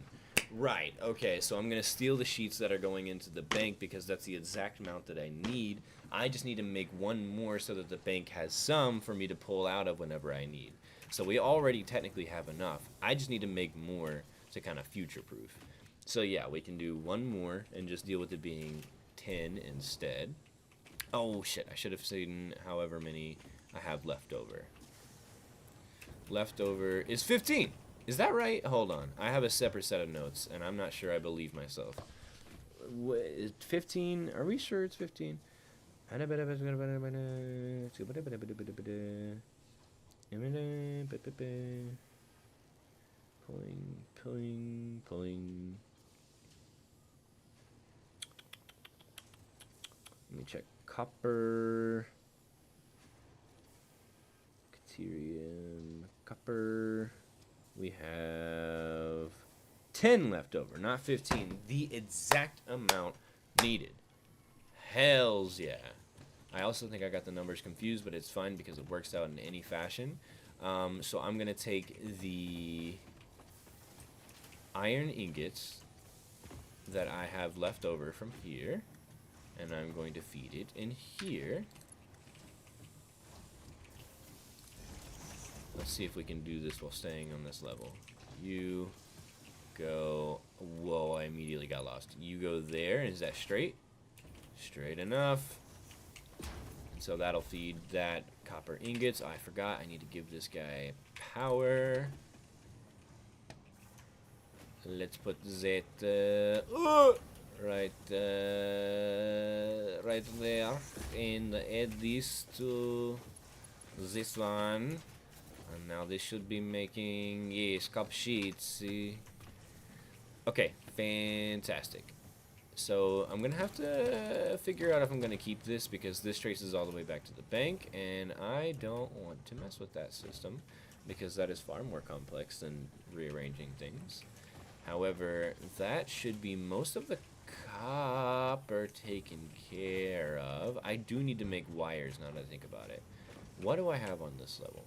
Right, okay, so I'm going to steal the sheets that are going into the bank because that's the exact amount that I need. I just need to make one more so that the bank has some for me to pull out of whenever I need. So we already technically have enough. I just need to make more to kind of future-proof. So yeah, we can do one more and just deal with it being 10 instead. Oh shit, I should have seen however many I have left over. Leftover is 15. Is that right? Hold on. I have a separate set of notes, and I'm not sure I believe myself. Is 15? Are we sure it's 15? Pulling. Let me check. Copper. Deuterium. Copper. We have 10 left over, not 15. The exact amount needed. Hells yeah. I also think I got the numbers confused, but it's fine because it works out in any fashion. So I'm going to take the iron ingots that I have left over from here, and I'm going to feed it in here. Let's see if we can do this while staying on this level. You go... Whoa, I immediately got lost. You go there. Is that straight? Straight enough. So that'll feed that copper ingots. Oh, I forgot. I need to give this guy power. Let's put that right there. And add this to this one. And now this should be making, yes, cop sheets, see? Okay, fantastic. So I'm going to have to figure out if I'm going to keep this because this traces all the way back to the bank, and I don't want to mess with that system because that is far more complex than rearranging things. However, that should be most of the copper taken care of. I do need to make wires now that I think about it. What do I have on this level?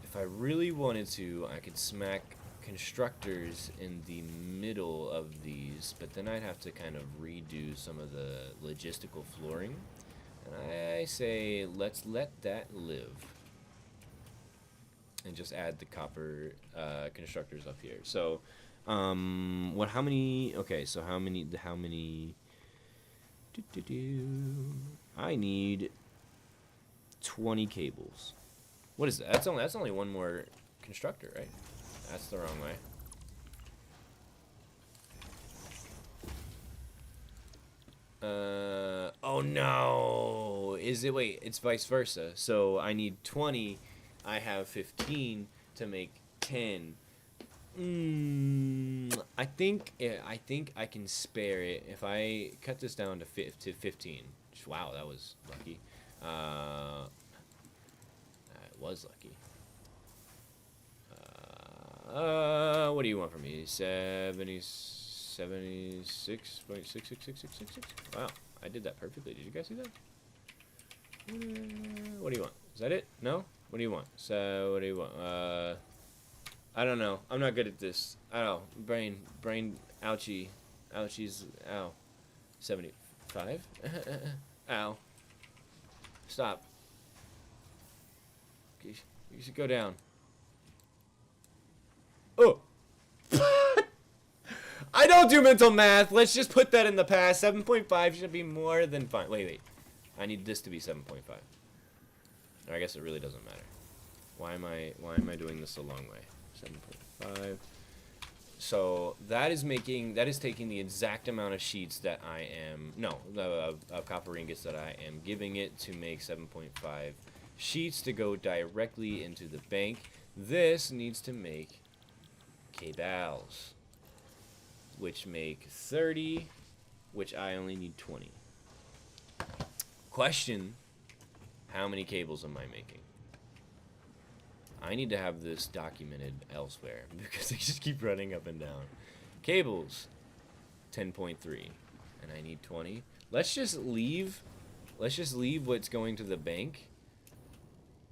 If I really wanted to, I could smack constructors in the middle of these, but then I'd have to kind of redo some of the logistical flooring. And I say, let's let that live. And just add the copper constructors up here. So, how many, okay, so how many, I need 20 cables. What is that? That's only one more constructor, right? That's the wrong way. Oh no. Is it, wait, it's vice versa. So I need 20. I have 15 to make 10. I think I can spare it if I cut this down to 15. Wow, that was lucky. It was lucky. What do you want from me? 76.666666. Wow, I did that perfectly. Did you guys see that? What do you want? Is that it? No? What do you want? So, what do you want? I don't know. I'm not good at this. I don't know. Brain, ouchie. Ouchies, ow. 75? Ow. Stop. You should go down. Oh! I don't do mental math. Let's just put that in the past. 7.5 should be more than fine. Wait. I need this to be 7.5. Or I guess it really doesn't matter. Why am I doing this the long way? 7.5. So that is taking the exact amount of sheets that I am, of copper ingots that I am giving it to make 7.5 sheets to go directly into the bank. This needs to make cables, which make 30, which I only need 20. Question, how many cables am I making? I need to have this documented elsewhere because they just keep running up and down. Cables, 10.3, and I need 20. Let's just leave what's going to the bank,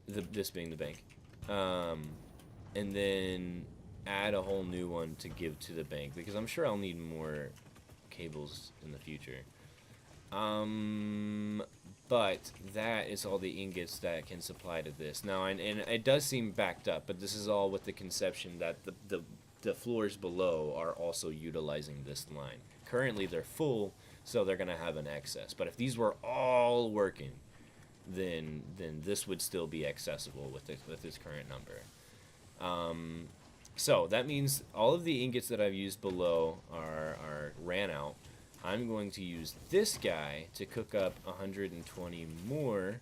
this being the bank, and then add a whole new one to give to the bank because I'm sure I'll need more cables in the future. But that is all the ingots that can supply to this. Now, and it does seem backed up, but this is all with the conception that the floors below are also utilizing this line. Currently, they're full, so they're going to have an excess. But if these were all working, then this would still be accessible with this current number. So that means all of the ingots that I've used below are ran out. I'm going to use this guy to cook up 120 more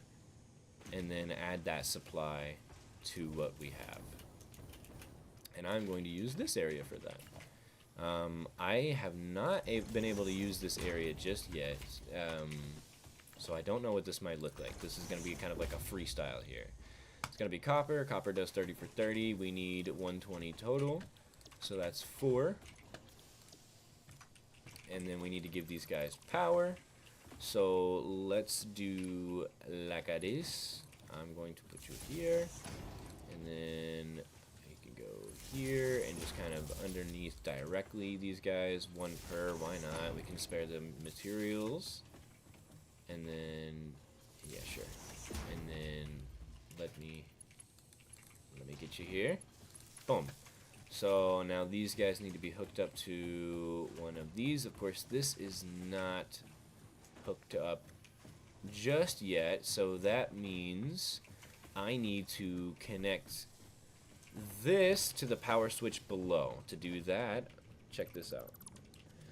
and then add that supply to what we have. And I'm going to use this area for that. I have not been able to use this area just yet, so I don't know what this might look like. This is going to be kind of like a freestyle here. It's going to be copper. Copper does 30 for 30. We need 120 total, so that's 4. And then we need to give these guys power. So let's do like this. I'm going to put you here. And then you can go here and just kind of underneath directly these guys. 1 per, why not? We can spare the materials. And then, yeah, sure. And then let me get you here. Boom. So now these guys need to be hooked up to one of these. Of course, this is not hooked up just yet, so that means I need to connect this to the power switch below. To do that, check this out.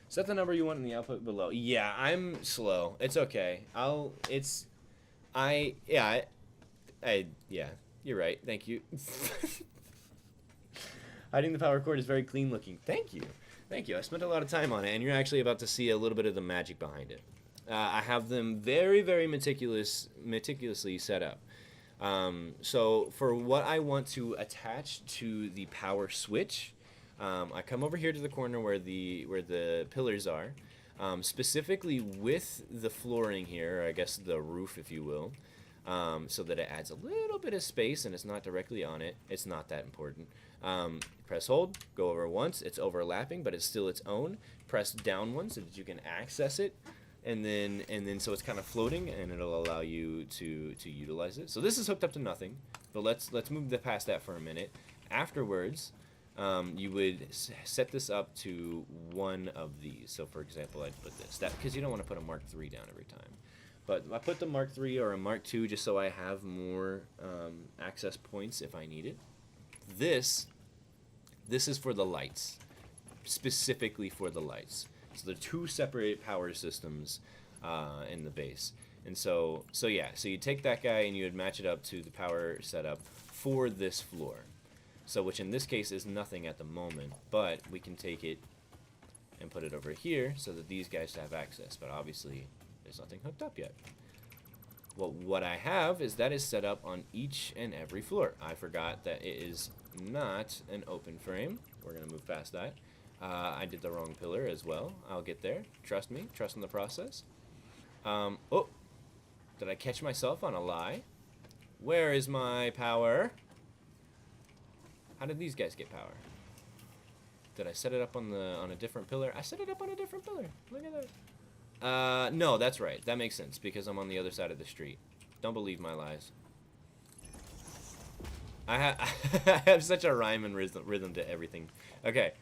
Set the number you want in the output below. Yeah, I'm slow. It's okay. Yeah, you're right. Thank you. Hiding the power cord is very clean looking. Thank you. Thank you. I spent a lot of time on it, and you're actually about to see a little bit of the magic behind it. I have them very, very meticulously set up. So for what I want to attach to the power switch, I come over here to the corner where the pillars are, specifically with the flooring here, or I guess the roof, if you will, so that it adds a little bit of space and it's not directly on it. It's not that important. Press hold, go over once. It's overlapping, but it's still its own. Press down one so that you can access it, and then so it's kind of floating, and it'll allow you to utilize it. So this is hooked up to nothing, but let's move past that for a minute. Afterwards, you would set this up to one of these. So for example, I'd put this, because you don't want to put a Mark III down every time. But I put the Mark III or a Mark II just so I have more access points if I need it. This is for the lights, specifically for the lights. So the 2 separate power systems in the base. And so yeah, so you take that guy and you would match it up to the power setup for this floor. So which in this case is nothing at the moment, but we can take it and put it over here so that these guys have access. But obviously there's nothing hooked up yet. Well, what I have is that is set up on each and every floor. I forgot that it is not an open frame. We're going to move past that. I did the wrong pillar as well. I'll get there. Trust me. Trust in the process. Oh, did I catch myself on a lie? Where is my power? How did these guys get power? Did I set it up on a different pillar? I set it up on a different pillar. Look at that. No, that's right. That makes sense because I'm on the other side of the street. Don't believe my lies. I have such a rhyme and rhythm to everything. Okay.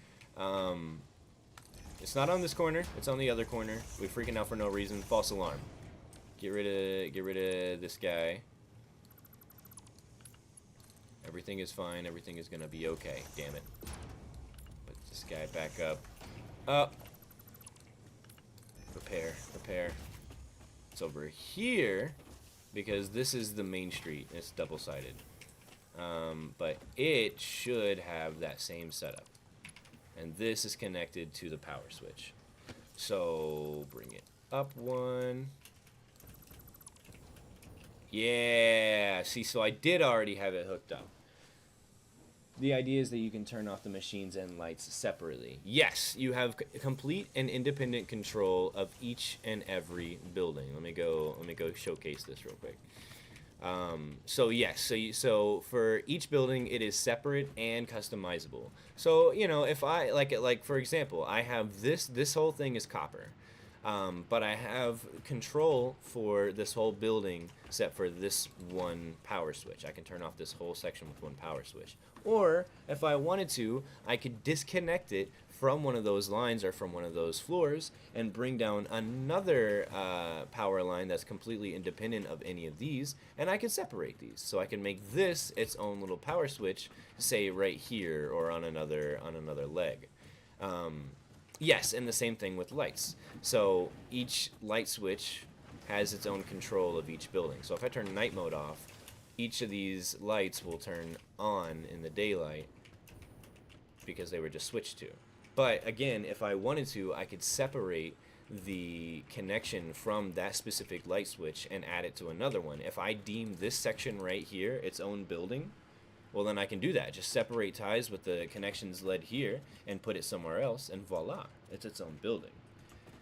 It's not on this corner. It's on the other corner. We're freaking out for no reason. False alarm. Get rid of this guy. Everything is fine. Everything is gonna be okay. Damn it. Put this guy back up. Up. Repair. It's over here because this is the main street. It's double-sided. But it should have that same setup. And this is connected to the power switch. So bring it up one. Yeah, see, so I did already have it hooked up. The idea is that you can turn off the machines and lights separately. Yes, you have complete and independent control of each and every building. Let me go showcase this real quick. So yes, so for each building it is separate and customizable. So, you know, if I like for example, I have this whole thing is copper. But I have control for this whole building set for this one power switch. I can turn off this whole section with one power switch. Or, if I wanted to, I could disconnect it from one of those lines or from one of those floors and bring down another power line that's completely independent of any of these, and I can separate these. So I can make this its own little power switch, say right here or on another leg. Yes, and the same thing with lights. So each light switch has its own control of each building. So if I turn night mode off, each of these lights will turn on in the daylight because they were just switched to. But again, if I wanted to, I could separate the connection from that specific light switch and add it to another one. If I deem this section right here its own building, well, then I can do that. Just separate ties with the connections led here and put it somewhere else, and voila, it's its own building.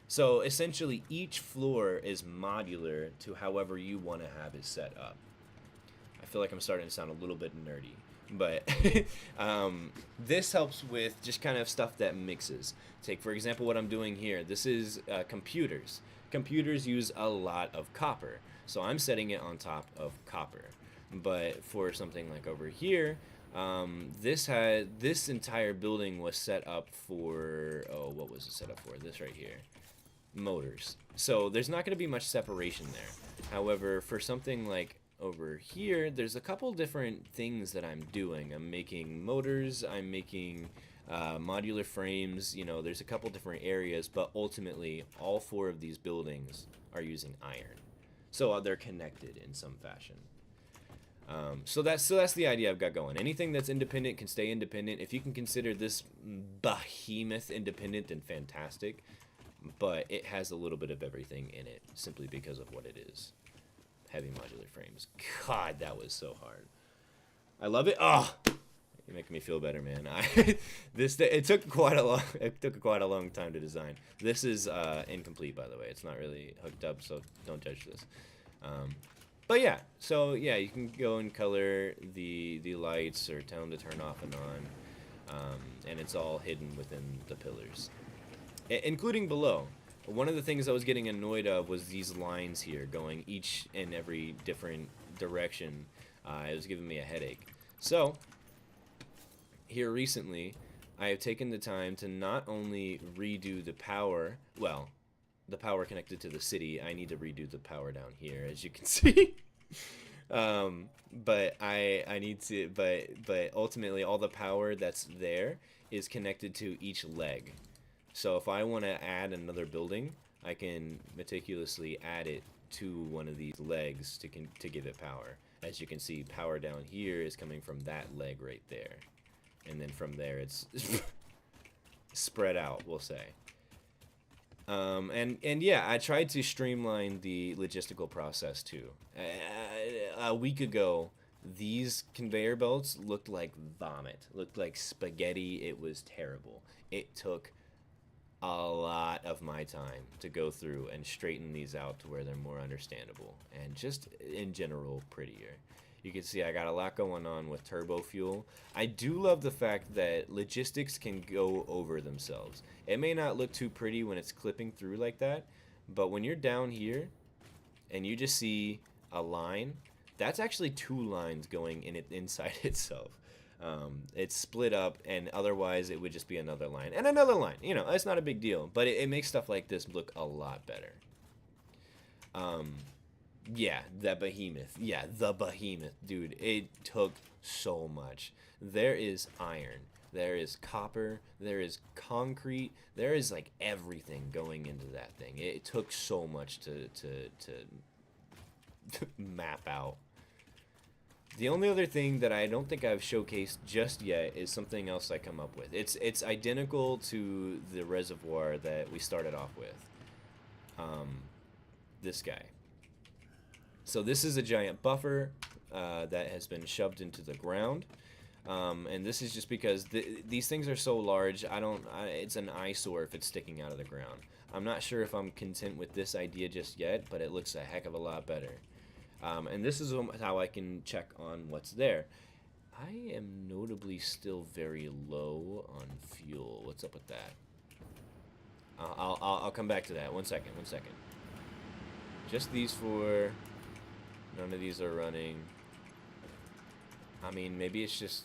So essentially, each floor is modular to however you want to have it set up. I feel like I'm starting to sound a little bit nerdy, but this helps with just kind of stuff that mixes. Take, for example, what I'm doing here. This is computers. Computers use a lot of copper, so I'm setting it on top of copper. But for something like over here, this entire building was set up for, what was it set up for? This right here, motors. So there's not going to be much separation there. However, for something like over here, there's a couple different things that I'm doing. I'm making motors, I'm making modular frames, you know, there's a couple different areas, but ultimately all four of these buildings are using iron. So they're connected in some fashion. So that's the idea I've got going. Anything that's independent can stay independent. If you can consider this behemoth independent, then fantastic. But it has a little bit of everything in it, simply because of what it is. Heavy modular frames. God, that was so hard. I love it. Oh, you're making me feel better, man. It took quite a long time to design. This is incomplete, by the way. It's not really hooked up, so don't judge this. But yeah, so yeah, you can go and color the lights or tell them to turn off and on, and it's all hidden within the pillars, including below. One of the things I was getting annoyed of was these lines here going each and every different direction. It was giving me a headache. So here recently, I have taken the time to not only redo the power, well, the power connected to the city. I need to redo the power down here, as you can see. But I need to, but ultimately all the power that's there is connected to each leg. So if I want to add another building, I can meticulously add it to one of these legs to give it power. As you can see, power down here is coming from that leg right there. And then from there it's spread out, we'll say. And yeah, I tried to streamline the logistical process too. A week ago, these conveyor belts looked like vomit, looked like spaghetti. It was terrible. It took a lot of my time to go through and straighten these out to where they're more understandable and just in general prettier. You can see I got a lot going on with turbo fuel. I do love the fact that logistics can go over themselves. It may not look too pretty when it's clipping through like that, but when you're down here and you just see a line, that's actually 2 lines going in it inside itself. It's split up, and otherwise it would just be another line and another line. You know, it's not a big deal, but it makes stuff like this look a lot better. Yeah, the behemoth. Yeah, the behemoth. Dude, it took so much. There is iron. There is copper. There is concrete. There is, like, everything going into that thing. It took so much to map out. The only other thing that I don't think I've showcased just yet is something else I come up with. It's identical to the reservoir that we started off with. This guy. So this is a giant buffer that has been shoved into the ground. And this is just because these things are so large, it's an eyesore if it's sticking out of the ground. I'm not sure if I'm content with this idea just yet, but it looks a heck of a lot better. And this is how I can check on what's there. I am notably still very low on fuel. What's up with that? I'll come back to that. One second. Just these 4. None of these are running. I mean, maybe it's just...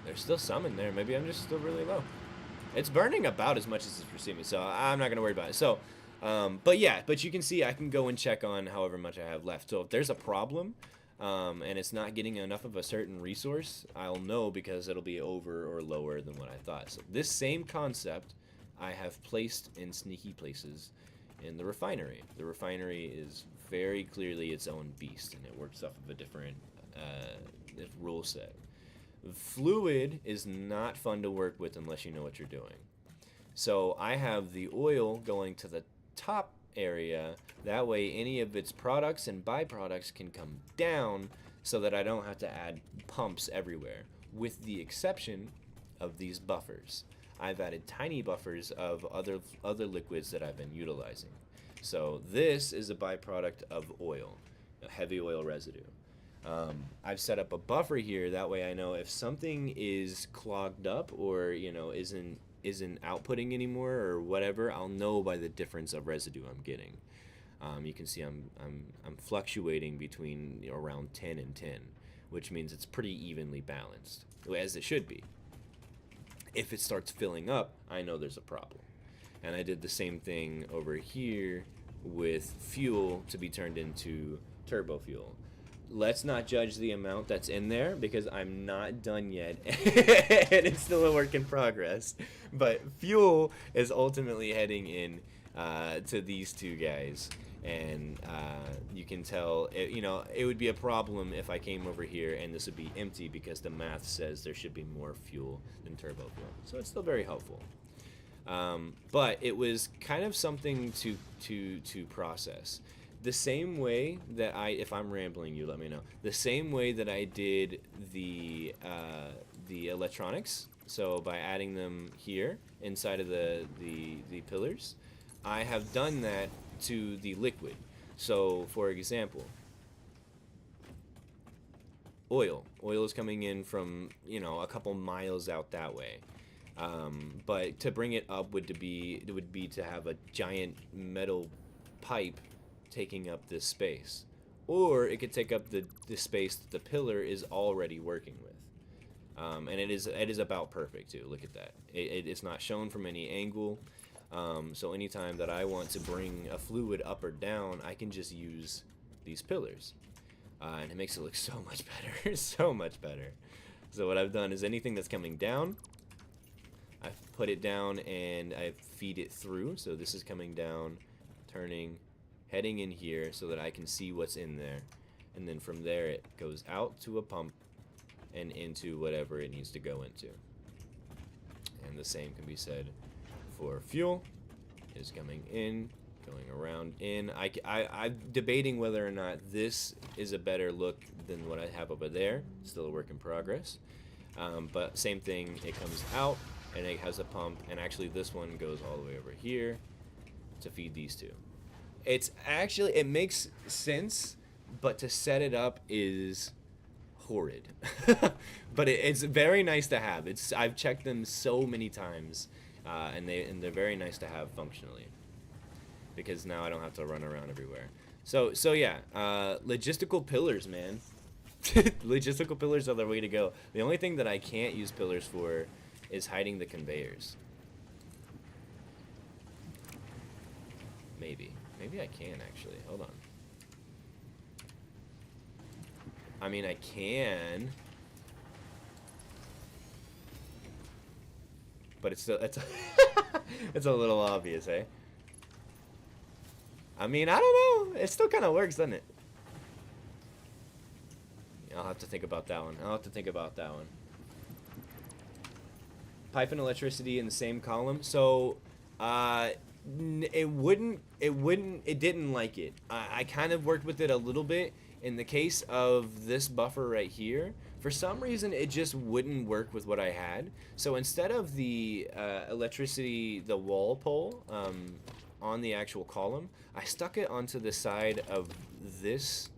there's still some in there. Maybe I'm just still really low. It's burning about as much as it's receiving, so I'm not going to worry about it. So, but yeah, but you can see I can go and check on however much I have left. So if there's a problem and it's not getting enough of a certain resource, I'll know because it'll be over or lower than what I thought. So this same concept I have placed in sneaky places in the refinery. The refinery is very clearly its own beast, and it works off of a different rule set. Fluid is not fun to work with unless you know what you're doing. So I have the oil going to the top area. That way any of its products and byproducts can come down so that I don't have to add pumps everywhere, with the exception of these buffers. I've added tiny buffers of other liquids that I've been utilizing. So this is a byproduct of oil, a heavy oil residue. I've set up a buffer here, that way I know if something is clogged up or, you know, isn't outputting anymore or whatever, I'll know by the difference of residue I'm getting. You can see I'm fluctuating between around 10 and 10, which means it's pretty evenly balanced, as it should be. If it starts filling up, I know there's a problem. And I did the same thing over here with fuel to be turned into turbo fuel. Let's not judge the amount that's in there because I'm not done yet and it's still a work in progress. But fuel is ultimately heading in to these 2 guys. And you can tell, it would be a problem if I came over here and this would be empty because the math says there should be more fuel than turbo fuel. So it's still very helpful. But it was kind of something to process. The same way that if I'm rambling, you let me know. The same way that I did the electronics, so by adding them here inside of the pillars, I have done that to the liquid. So, for example, oil is coming in from a couple miles out that way. But to bring it up would be to have a giant metal pipe taking up this space, or it could take up the space that the pillar is already working with, and it is about perfect too. Look at that. It's not shown from any angle, so anytime that I want to bring a fluid up or down, I can just use these pillars, and it makes it look so much better. So much better. So what I've done is anything that's coming down, I put it down and I feed it through. So this is coming down, turning, heading in here so that I can see what's in there. And then from there it goes out to a pump and into whatever it needs to go into. And the same can be said for fuel. Is coming in, going around in. I'm debating whether or not this is a better look than what I have over there. Still a work in progress. But same thing, it comes out and it has a pump, and actually this one goes all the way over here to feed these two. It's actually, it makes sense, but to set it up is horrid. But it's very nice to have. I've checked them so many times. And they're very nice to have functionally, because now I don't have to run around everywhere. So yeah, logistical pillars, man. Logistical pillars are the way to go. The only thing that I can't use pillars for is hiding the conveyors. Maybe I can actually. Hold on. I mean, I can. But it's still, it's a little obvious, eh? I mean, I don't know. It still kind of works, doesn't it? I'll have to think about that one. Pipe and electricity in the same column. So, it didn't like it. I kind of worked with it a little bit. In the case of this buffer right here, for some reason it just wouldn't work with what I had. So instead of the electricity, the wall pole on the actual column, I stuck it onto the side of this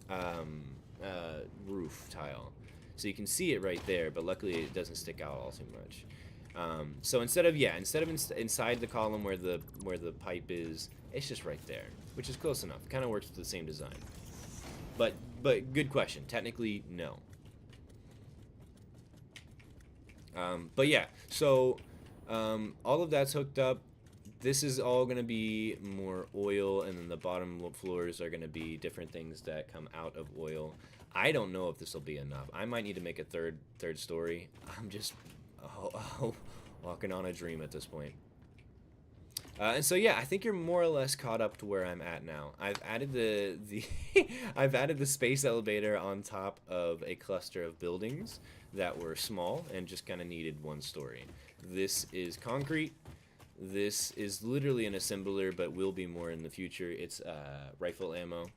roof tile. So you can see it right there, but luckily it doesn't stick out all too much. So instead of inside the column where the pipe is, it's just right there, which is close enough. Kind of works with the same design. But good question. Technically, no. But yeah, so all of that's hooked up. This is all going to be more oil, and then the bottom floors are going to be different things that come out of oil. I don't know if this will be enough. I might need to make a third story. I'm just walking on a dream at this point. And so yeah, I think you're more or less caught up to where I'm at now. I've added the I've added the space elevator on top of a cluster of buildings that were small and just kind of needed one story. This is concrete. This is literally an assembler, but will be more in the future. It's rifle ammo.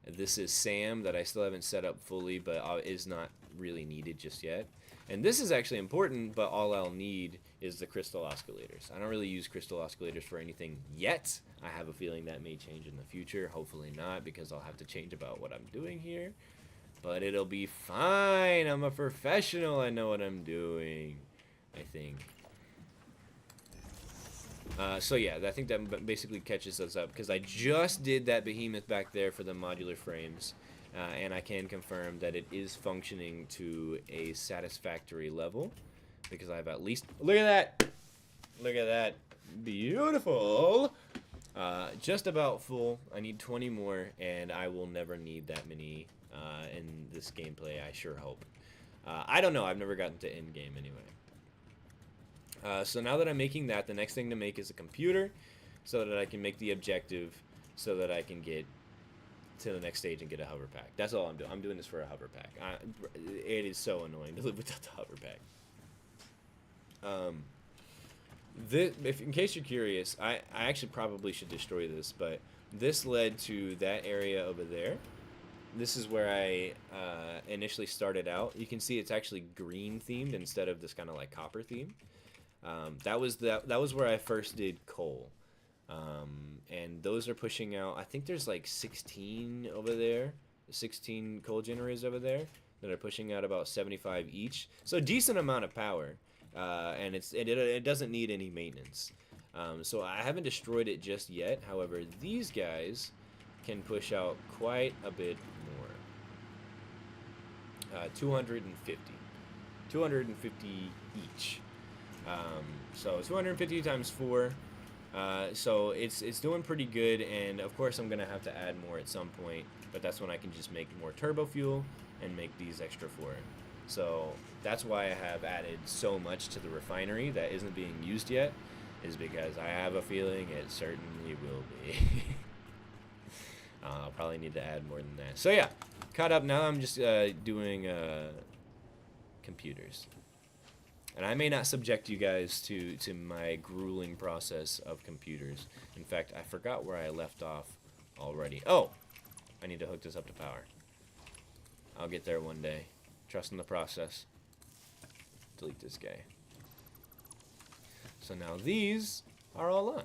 This is SAM that I still haven't set up fully, but is not really needed just yet. And this is actually important, but all I'll need is the crystal oscillators. I don't really use crystal oscillators for anything yet. I have a feeling that may change in the future. Hopefully not, because I'll have to change about what I'm doing here. But it'll be fine. I'm a professional. I know what I'm doing, I think. So yeah, I think that basically catches us up, because I just did that behemoth back there for the modular frames. And I can confirm that it is functioning to a satisfactory level, because I've at least, look at that, beautiful, just about full. I need 20 more, and I will never need that many in this gameplay, I sure hope. I don't know, I've never gotten to end game anyway. So now that I'm making that, the next thing to make is a computer, so that I can make the objective, so that I can get to the next stage and get a hover pack. That's all I'm doing. I'm doing this for a hover pack. It is so annoying to live without the hover pack. In case you're curious, I actually probably should destroy this, but this led to that area over there. This is where I initially started out. You can see it's actually green themed instead of this kind of like copper theme. That was where I first did coal. And those are pushing out, I think there's like 16 over there, 16 coal generators over there that are pushing out about 75 each. So a decent amount of power, and it doesn't need any maintenance. So I haven't destroyed it just yet. However, these guys can push out quite a bit more. 250 each. So 250 times 4. So it's doing pretty good, and of course I'm gonna have to add more at some point, but that's when I can just make more turbo fuel and make these extra 4. So that's why I have added so much to the refinery that isn't being used yet, is because I have a feeling it certainly will be. I'll probably need to add more than that. So yeah, caught up now. I'm just doing computers. And I may not subject you guys to my grueling process of computers. In fact, I forgot where I left off already. Oh! I need to hook this up to power. I'll get there one day. Trust in the process. Delete this guy. So now these are all on.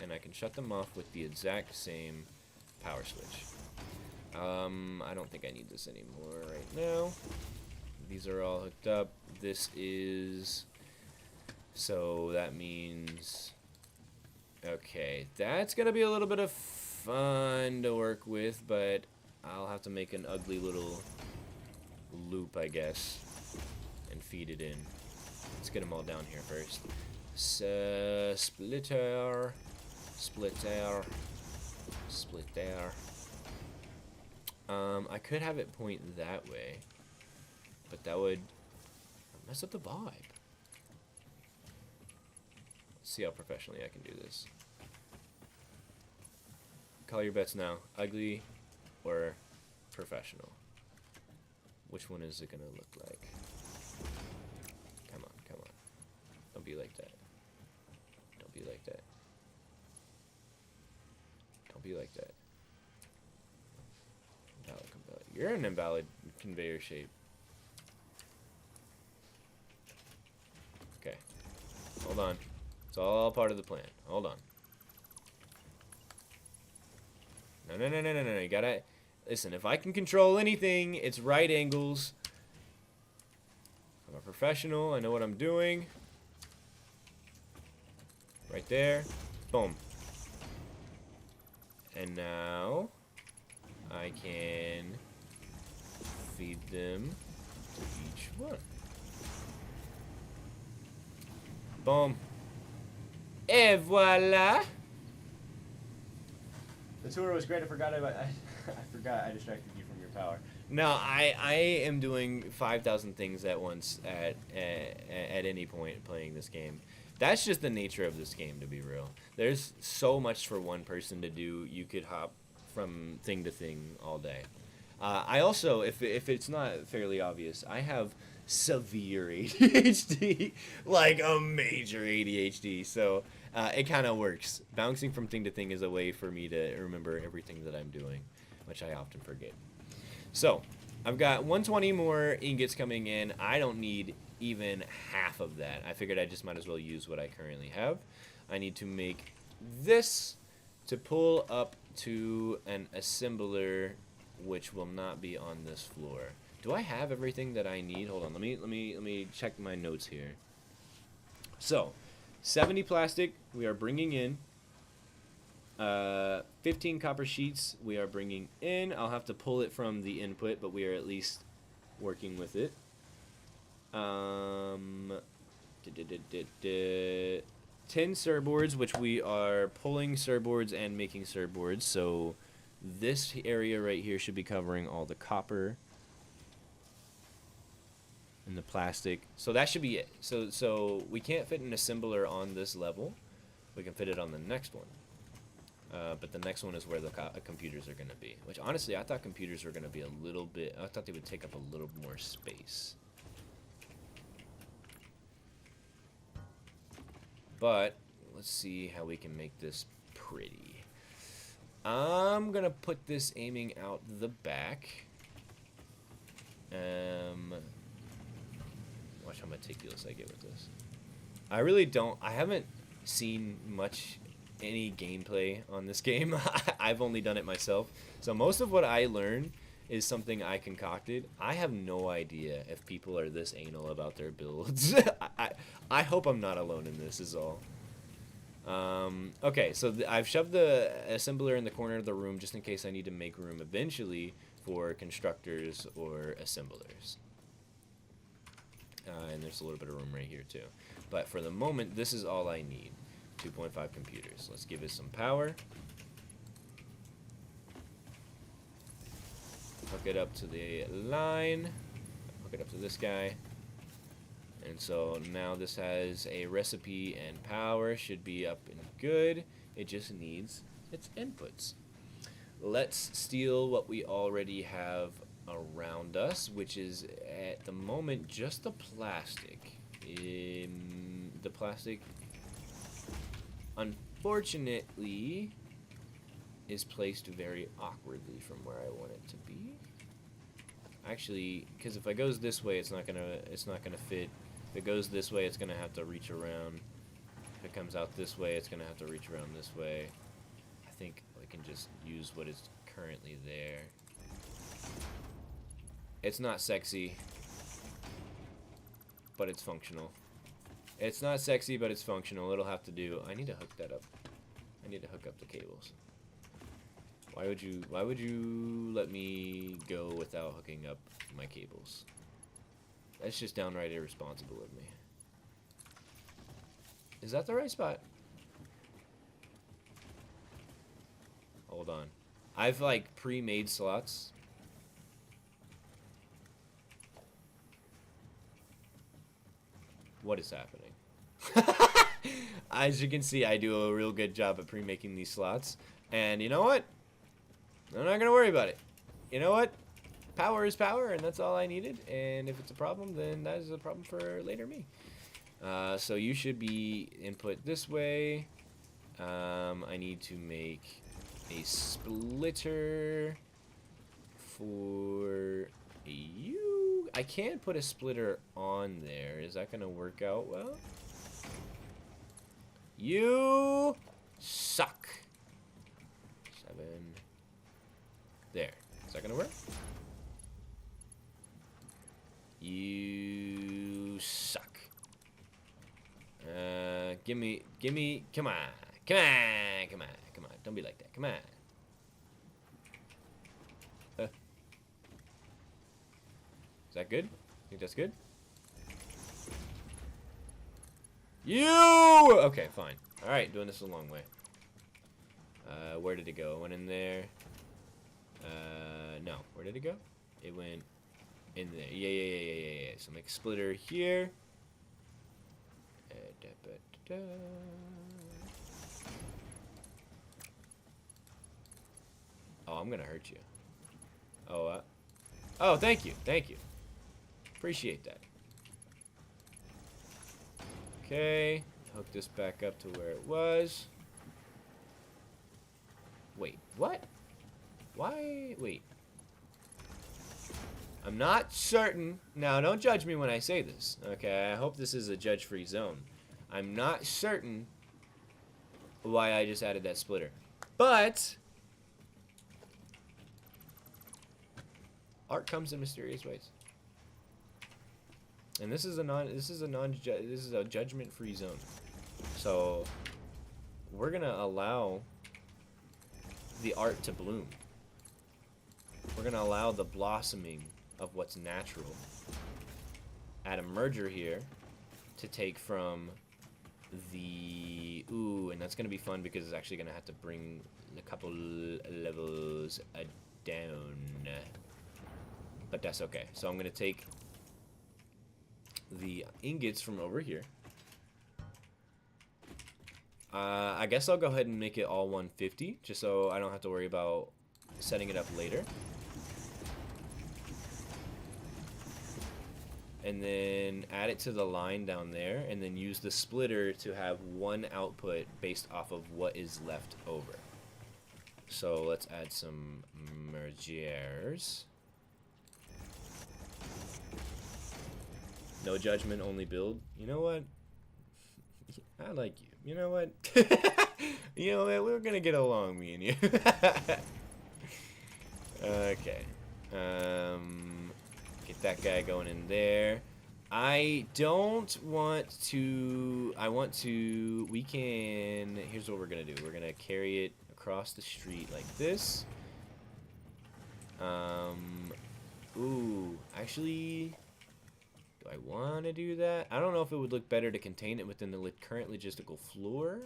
And I can shut them off with the exact same power switch. I don't think I need this anymore right now. These are all hooked up. This is... So that means... Okay, that's going to be a little bit of fun to work with, but I'll have to make an ugly little loop, I guess, and feed it in. Let's get them all down here first. Splitter. I could have it point that way, but that would mess up the vibe. Let's see how professionally I can do this. Call your bets now. Ugly or professional? Which one is it gonna look like? Come on, come on. Don't be like that. Don't be like that. Don't be like that. Invalid conveyor. You're an invalid conveyor shape. Okay. Hold on. It's all part of the plan. Hold on. No. You gotta... Listen, if I can control anything, it's right angles. I'm a professional. I know what I'm doing. Right there. Boom. And now... I can... feed them to each one. Boom. Et voila! The tour was great. I forgot I distracted you from your power. No, I am doing 5,000 things at once at any point playing this game. That's just the nature of this game, to be real. There's so much for one person to do. You could hop from thing to thing all day. I also, if it's not fairly obvious, I have severe ADHD, like a major ADHD. So it kind of works. Bouncing from thing to thing is a way for me to remember everything that I'm doing, which I often forget. So I've got 120 more ingots coming in. I don't need even half of that. I figured I just might as well use what I currently have. I need to make this to pull up to an assembler, which will not be on this floor. Do I have everything that I need? Hold on, let me check my notes here. So, 70 plastic we are bringing in. 15 copper sheets we are bringing in. I'll have to pull it from the input, but we are at least working with it. 10 surfboards, which we are pulling surfboards and making surfboards. So this area right here should be covering all the copper and the plastic. So that should be it. So we can't fit an assembler on this level. We can fit it on the next one. But the next one is where the computers are going to be. Which, honestly, I thought computers were going to be a little bit... I thought they would take up a little more space. But, let's see how we can make this pretty. I'm going to put this aiming out the back. Watch how meticulous I get with this. I really don't... I haven't seen much... any gameplay on this game. I've only done it myself, so most of what I learn is something I concocted. I have no idea if people are this anal about their builds. I hope I'm not alone in this is all. Okay, so I've shoved the assembler in the corner of the room just in case I need to make room eventually for constructors or assemblers. And there's a little bit of room right here too, but for the moment this is all I need. 2.5 computers. Let's give it some power. Hook it up to the line. hook it up to this guy. And so now this has a recipe and power, should be up and good. It just needs its inputs. Let's steal what we already have around us, which is at the moment just the plastic. The plastic, unfortunately, is placed very awkwardly from where I want it to be. Actually, because if it goes this way, it's not gonna fit. If it goes this way, it's gonna have to reach around. If it comes out this way, it's gonna have to reach around this way. I think I can just use what is currently there. It's not sexy, but it's functional. It's not sexy, but it's functional. It'll have to do. I need to hook that up. I need to hook up the cables. Why would you let me go without hooking up my cables? That's just downright irresponsible of me. Is that the right spot? Hold on. I've like pre-made slots. What is happening? As you can see, I do a real good job at pre-making these slots. And you know what? I'm not going to worry about it. You know what? Power is power, and that's all I needed. And if it's a problem, then that is a problem for later me. So you should be input this way. I need to make a splitter for you. I can put a splitter on there. Is that going to work out well? You suck. 7. There. Is that going to work? You suck. Gimme, come on. Come on. Don't be like that. Come on. Is that good? Think that's good? You! Okay, fine. Alright, doing this a long way. Where did it go? It went in there. No. Where did it go? It went in there. Yeah. So make a splitter here. Oh, I'm gonna hurt you. Oh, thank you. Appreciate that. Okay, hook this back up to where it was. Wait, what? Why? Wait. I'm not certain. Now, don't judge me when I say this. Okay, I hope this is a judge-free zone. I'm not certain why I just added that splitter. But art comes in mysterious ways. And this is a judgment-free zone. So we're gonna allow the art to bloom. We're gonna allow the blossoming of what's natural. Add a merger here to take from the and that's gonna be fun because it's actually gonna have to bring a couple levels down. But that's okay. So I'm gonna take the ingots from over here. I guess I'll go ahead and make it all 150, just so I don't have to worry about setting it up later. And then add it to the line down there, and then use the splitter to have one output based off of what is left over. So let's add some mergers. No judgment, only build. You know what? I like you. You know what? You know what? We're gonna get along, me and you. Okay. Get that guy going in there. I don't want to. I want to. We can. Here's what we're gonna do. We're gonna carry it across the street like this. Ooh. Actually. Do I want to do that? I don't know if it would look better to contain it within the current logistical floor.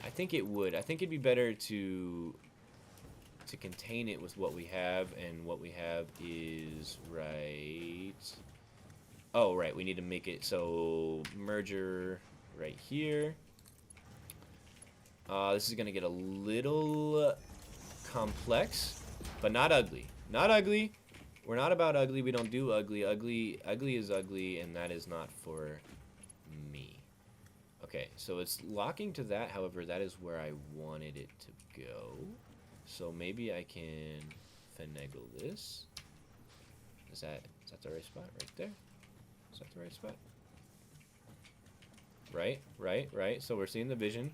I think it would. I think it'd be better to to contain it with what we have, and what we have is right. Oh, right. We need to make it so merger right here. This is gonna get a little complex, but not ugly. Not ugly. We're not about ugly. We don't do ugly. Ugly is ugly, and that is not for me. Okay, so it's locking to that. However, that is where I wanted it to go. So maybe I can finagle this. Is that the right spot right there? Is that the right spot? Right. So we're seeing the vision.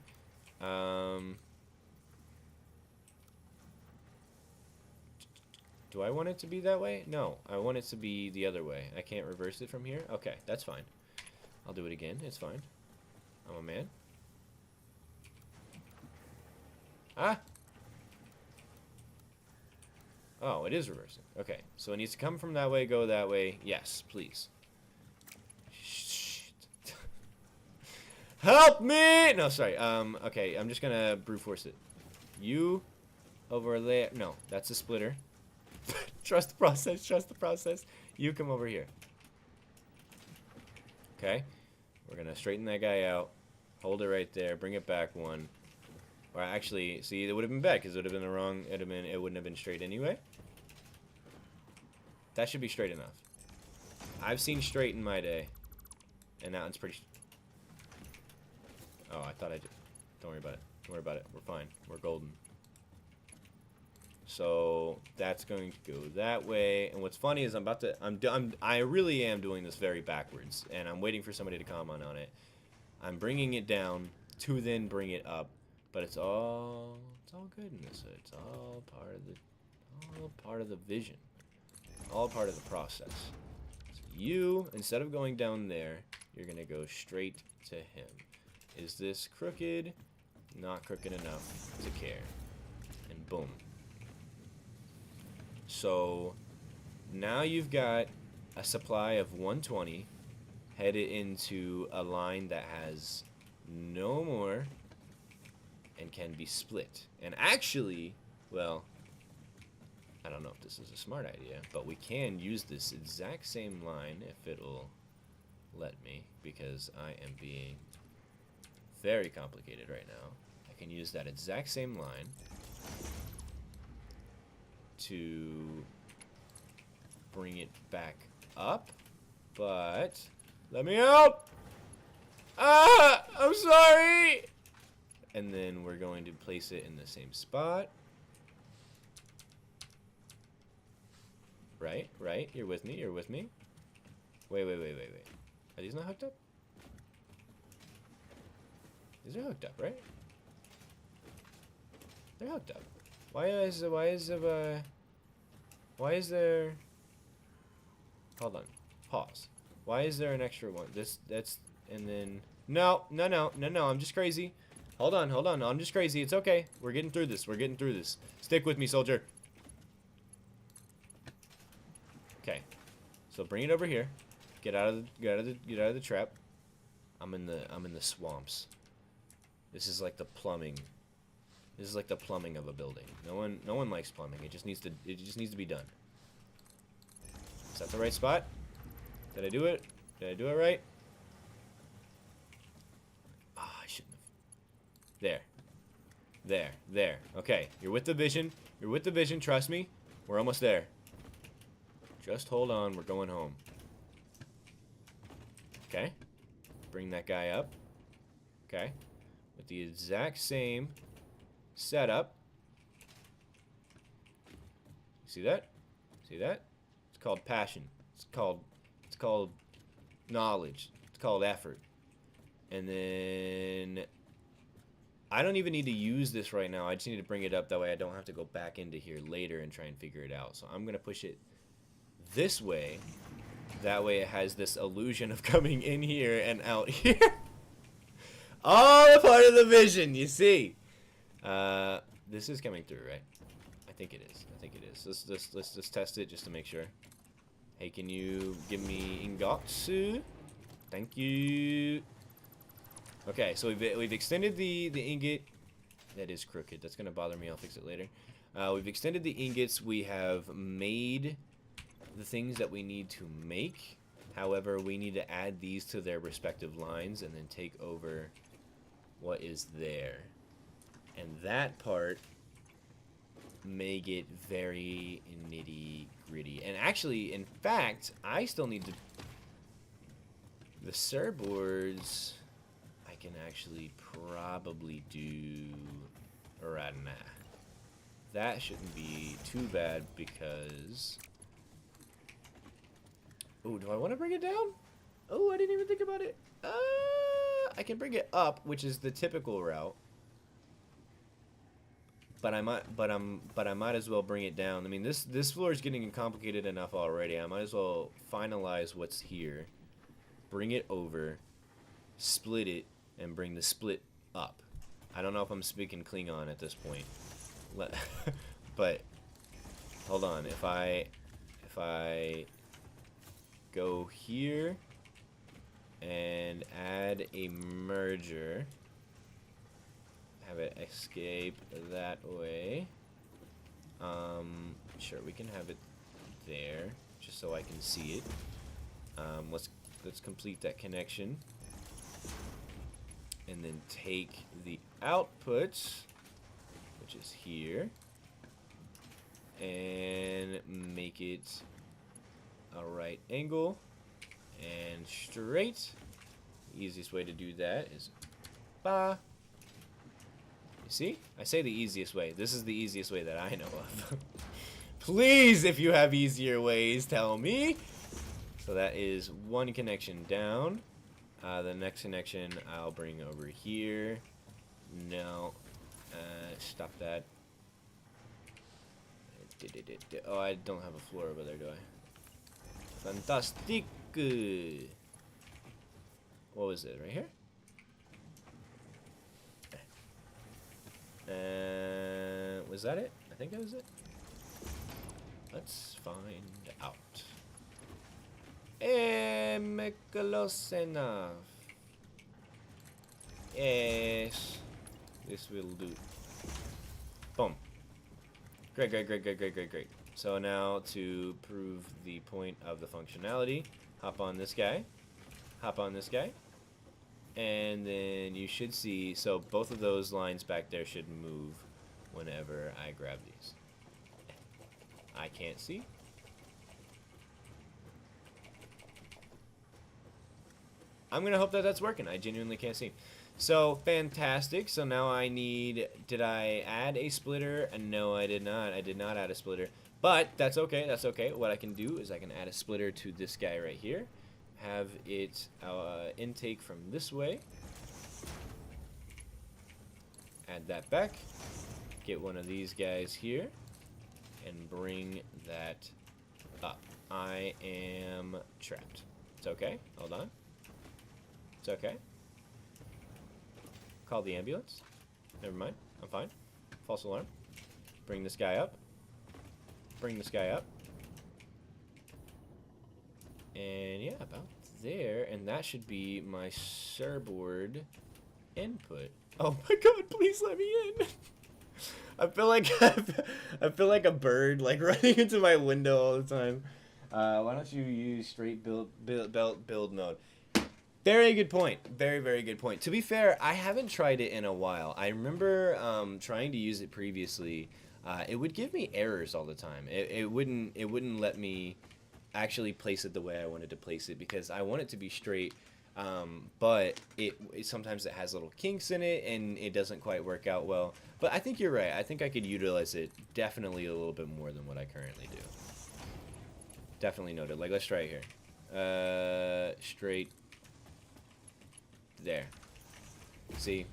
Do I want it to be that way? No, I want it to be the other way. I can't reverse it from here? Okay, that's fine. I'll do it again. It's fine. I'm a man. Ah! Oh, it is reversing. Okay, so it needs to come from that way, go that way. Yes, please. Shit. Help me! No, sorry. Okay, I'm just gonna brute force it. You over there. No, that's a splitter. Trust the process, trust the process. You come over here. Okay. We're gonna straighten that guy out. Hold it right there. Bring it back one. Or actually, see, it would have been bad because it would have been the wrong. It wouldn't have been straight anyway. That should be straight enough. I've seen straight in my day, and that one's pretty. Oh, I thought I did. Don't worry about it. Don't worry about it. We're fine. We're golden. So that's going to go that way. And what's funny is I really am doing this very backwards, and I'm waiting for somebody to comment on it. I'm bringing it down to then bring it up, but it's all good in this. It's all part of the vision, all part of the process. So you, instead of going down there, you're gonna go straight to him. Is this crooked? Not crooked enough to care. And boom. So now you've got a supply of 120 headed into a line that has no more and can be split. And actually, well, I don't know if this is a smart idea, but we can use this exact same line if it'll let me, because I am being very complicated right now. I can use that exact same line to bring it back up, but let me out! Ah! I'm sorry! And then we're going to place it in the same spot. Right. You're with me. Wait. Are these not hooked up? These are hooked up, right? They're hooked up. Why is there? Hold on. Pause. Why is there an extra one? And then no. I'm just crazy. Hold on. I'm just crazy. It's okay. We're getting through this. Stick with me, soldier. Okay. So bring it over here. Get out of the trap. I'm in the swamps. This is like the plumbing. This is like the plumbing of a building. No one likes plumbing. It just needs to be done. Is that the right spot? Did I do it? Did I do it right? Ah, I shouldn't have. There. Okay, you're with the vision. Trust me. We're almost there. Just hold on. We're going home. Okay. Bring that guy up. Okay. With the exact same setup. See that? It's called passion. It's called knowledge. It's called effort. And then I don't even need to use this right now. I just need to bring it up. That way I don't have to go back into here later and try and figure it out. So I'm going to push it this way. That way it has this illusion of coming in here and out here. All a part of the vision, you see. This is coming through, right? I think it is. Let's just test it just to make sure. Hey, can you give me ingots? Thank you. Okay, so we've extended the ingot. That is crooked. That's gonna bother me. I'll fix it later. We've extended the ingots. We have made the things that we need to make. However, we need to add these to their respective lines and then take over what is there. And that part may get very nitty gritty. And actually, in fact, I still need to... The surfboards, I can actually probably do right now. That shouldn't be too bad because... Oh, do I want to bring it down? Oh, I didn't even think about it. I can bring it up, which is the typical route. But I might as well bring it down. I mean, this floor is getting complicated enough already. I might as well finalize what's here, bring it over, split it, and bring the split up. I don't know if I'm speaking Klingon at this point. But hold on. If I go here and add a merger, have it escape that way. Sure, we can have it there just so I can see it. Let's complete that connection and then take the output, which is here, and make it a right angle and straight. The easiest way to do that is ba. You see? I say the easiest way. This is the easiest way that I know of. Please, if you have easier ways, tell me. So that is one connection down. The next connection I'll bring over here. No. Stop that. Oh, I don't have a floor over there, do I? Fantastic. What was it? Right here? Was that it? I think that was it. Let's find out. Close enough. Yes. This will do. Boom. Great, great, great, great, great, great, great. So now to prove the point of the functionality, hop on this guy, hop on this guy, and then you should see, so both of those lines back there should move whenever I grab these. I can't see. I'm going to hope that that's working. I genuinely can't see. So, fantastic. So now I need, did I add a splitter? And no, I did not. I did not add a splitter. But that's okay. That's okay. What I can do is I can add a splitter to this guy right here. Have it intake from this way. Add that back. Get one of these guys here. And bring that up. I am trapped. It's okay. Hold on. It's okay. Call the ambulance. Never mind. I'm fine. False alarm. Bring this guy up. Bring this guy up. And yeah, about there. And that should be my surfboard input. Oh my god, please let me in. I feel like a bird like running into my window all the time. Why don't you use straight build mode? Very good point. Very, very good point. To be fair, I haven't tried it in a while. I remember trying to use it previously. It would give me errors all the time. It wouldn't let me actually place it the way I wanted to place it because I want it to be straight. But it sometimes it has little kinks in it and it doesn't quite work out well. But I think you're right. I think I could utilize it definitely a little bit more than what I currently do. Definitely noted. Like, let's try it here. Straight. There. See,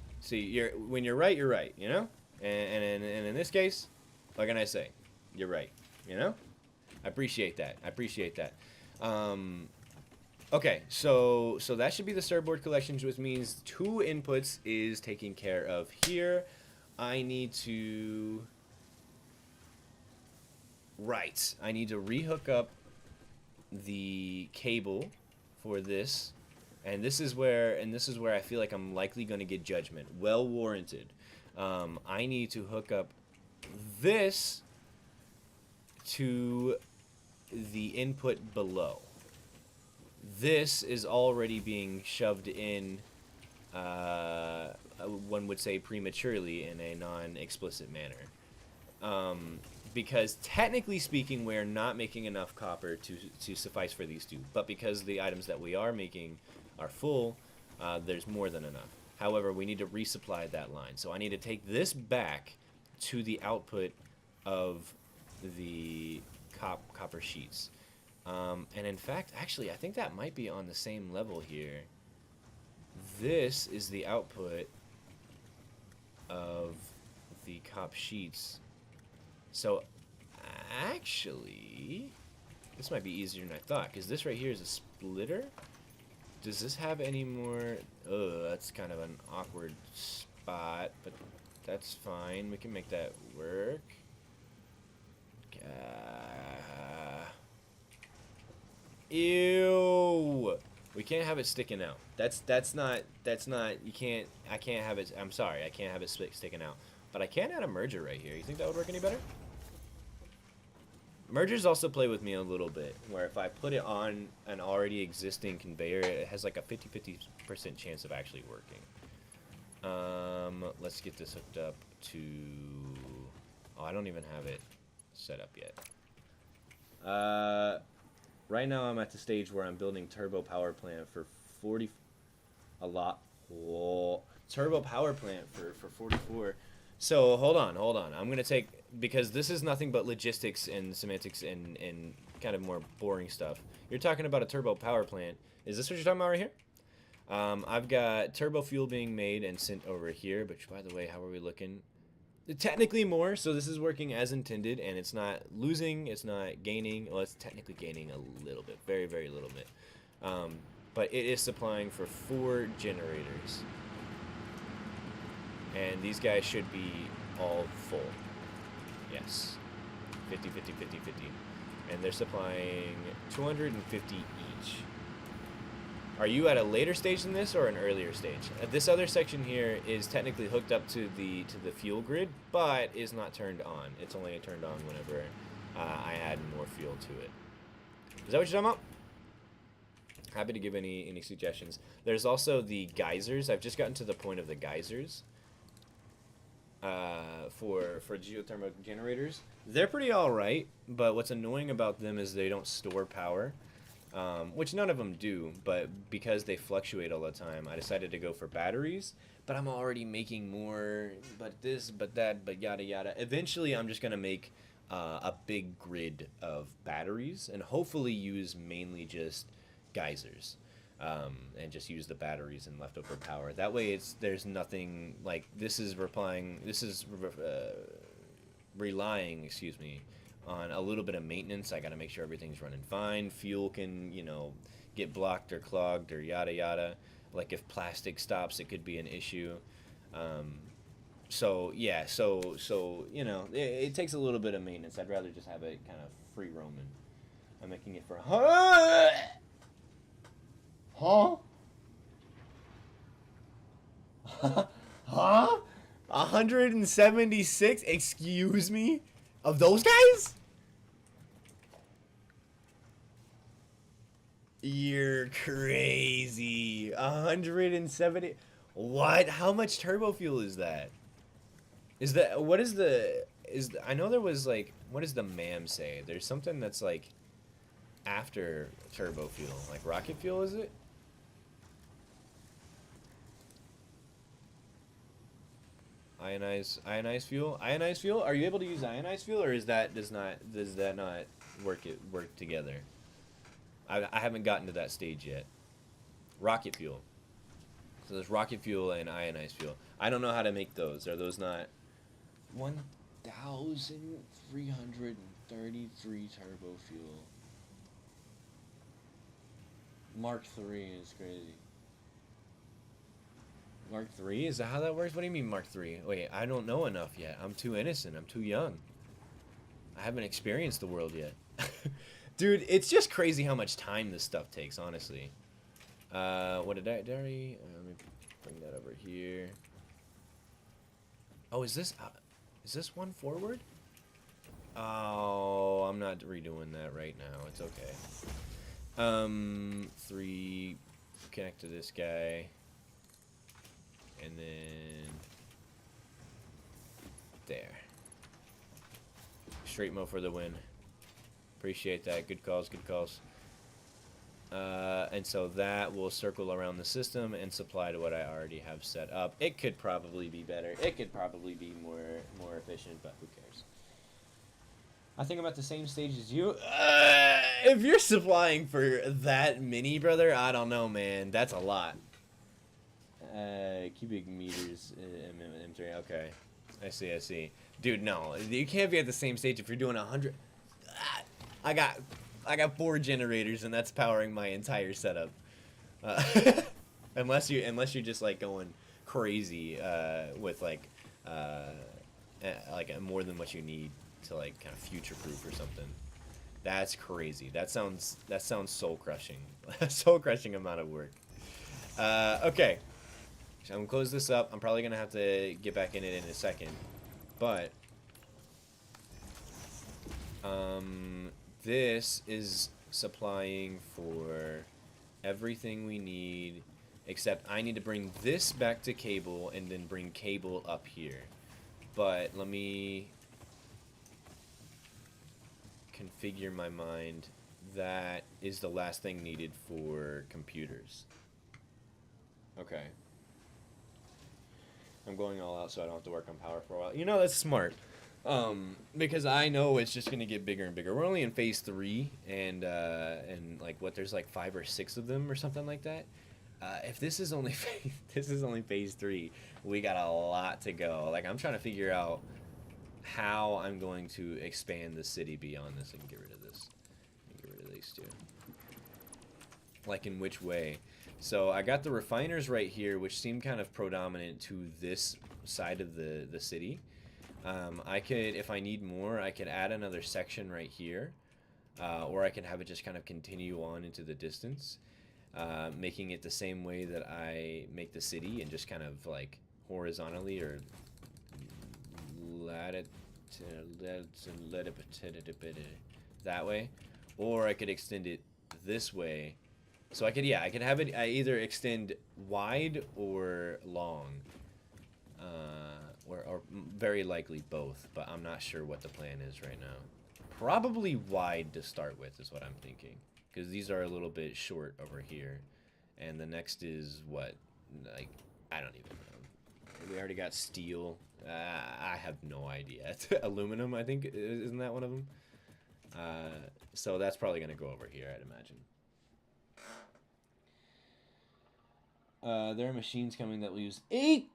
when you're right, you know? And in this case, what can I say? You're right, you know? I appreciate that. Okay, so that should be the surfboard collections, which means 2 inputs is taken care of here. I need to... Right. I need to rehook up the cable for this. And this is where I feel like I'm likely going to get judgment. Well warranted. I need to hook up this to the input below. This is already being shoved in, one would say prematurely, in a non-explicit manner. Because technically speaking, we're not making enough copper to suffice for these two. But because the items that we are making are full, there's more than enough. However, we need to resupply that line. So I need to take this back to the output of the copper sheets. And in fact, actually, I think that might be on the same level here. This is the output of the cop sheets. So, actually, this might be easier than I thought, because this right here is a splitter. Does this have any more? Oh, that's kind of an awkward spot, but that's fine. We can make that work. Ew! We can't have it sticking out. That's not. I can't have it. I'm sorry. I can't have it sticking out. But I can add a merger right here. You think that would work any better? Mergers also play with me a little bit, where if I put it on an already existing conveyor, it has like a 50% chance of actually working. Let's get this hooked up to... Oh, I don't even have it set up yet. Right now I'm at the stage where I'm building turbo power plant for 40... A lot. Whoa. Turbo power plant for 44. So, hold on. I'm going to take... Because this is nothing but logistics and semantics and kind of more boring stuff. You're talking about a turbo power plant. Is this what you're talking about right here? I've got turbo fuel being made and sent over here. Which, by the way, how are we looking? Technically more. So, this is working as intended. And it's not losing. It's not gaining. Well, it's technically gaining a little bit. Very, very little bit. But it is supplying for 4 generators. And these guys should be all full. Yes. 50, 50, 50, 50. And they're supplying 250 each. Are you at a later stage than this or an earlier stage? This other section here is technically hooked up to the fuel grid, but is not turned on. It's only turned on whenever I add more fuel to it. Is that what you're talking about? Happy to give any suggestions. There's also the geysers. I've just gotten to the point of the geysers. For geothermal generators. They're pretty alright, but what's annoying about them is they don't store power, which none of them do, but because they fluctuate all the time, I decided to go for batteries, but I'm already making more, but this, but that, but yada yada. Eventually, I'm just going to make a big grid of batteries, and hopefully use mainly just geysers. And just use the batteries and leftover power. That way, there's nothing like this is relying, excuse me, on a little bit of maintenance. I got to make sure everything's running fine. Fuel can, get blocked or clogged or yada yada. Like if plastic stops, it could be an issue. So yeah, so it takes a little bit of maintenance. I'd rather just have it kind of free roaming. I'm making it for Huh? 176? Excuse me? Of those guys? You're crazy. 170. What? How much turbo fuel is that? I know there was like, what does the MAM say? There's something that's like after turbo fuel. Like rocket fuel, is it? Ionized fuel. Ionized fuel. Are you able to use ionized fuel, or does that not work together? I haven't gotten to that stage yet. Rocket fuel. So there's rocket fuel and ionized fuel. I don't know how to make those. Are those not 1,333 turbo fuel? Mark 3 is crazy. Mark 3? Is that how that works? What do you mean Mark 3? Wait, I don't know enough yet. I'm too innocent. I'm too young. I haven't experienced the world yet. Dude, it's just crazy how much time this stuff takes, honestly. What did I... let me bring that over here. Oh, is this... Is this one forward? Oh, I'm not redoing that right now. It's okay. 3, connect to this guy. And then there. Straight mo for the win. Appreciate that. Good calls, good calls. And so that will circle around the system and supply to what I already have set up. It could probably be better. It could probably be more efficient, but who cares? I think I'm at the same stage as you. If you're supplying for that many, brother, I don't know, man. That's a lot. Cubic meters, M3. Okay, I see. Dude, no, you can't be at the same stage if you're doing 100. I got 4 generators, and that's powering my entire setup. Unless you're just like going crazy with like more than what you need to like kind of future proof or something. That's crazy. That sounds soul crushing. Soul crushing amount of work. Okay. So I'm gonna close this up. I'm probably gonna have to get back in it in a second, but this is supplying for everything we need, except I need to bring this back to cable and then bring cable up here. But let me configure my mind. That is the last thing needed for computers. Okay. I'm going all out so I don't have to work on power for a while. You know, that's smart. Because I know it's just gonna get bigger and bigger. We're only in phase 3, and like what, there's like 5 or 6 of them or something like that. If this is only phase 3, we got a lot to go. Like, I'm trying to figure out how I'm going to expand the city beyond this. I can get rid of this. I can get rid of these two. Like, in which way? So I got the refiners right here, which seem kind of predominant to this side of the city. I could, if I need more, I could add another section right here, or I can have it just kind of continue on into the distance, making it the same way that I make the city, and just kind of like horizontally or that way, or I could extend it this way. So I could have it either extend wide or long, or very likely both, but I'm not sure what the plan is right now. Probably wide to start with is what I'm thinking, because these are a little bit short over here, and the next is what, like, I don't even know. We already got steel. I have no idea. Aluminum, I think, isn't that one of them? So that's probably gonna go over here, I'd imagine. There are machines coming that will use 8,000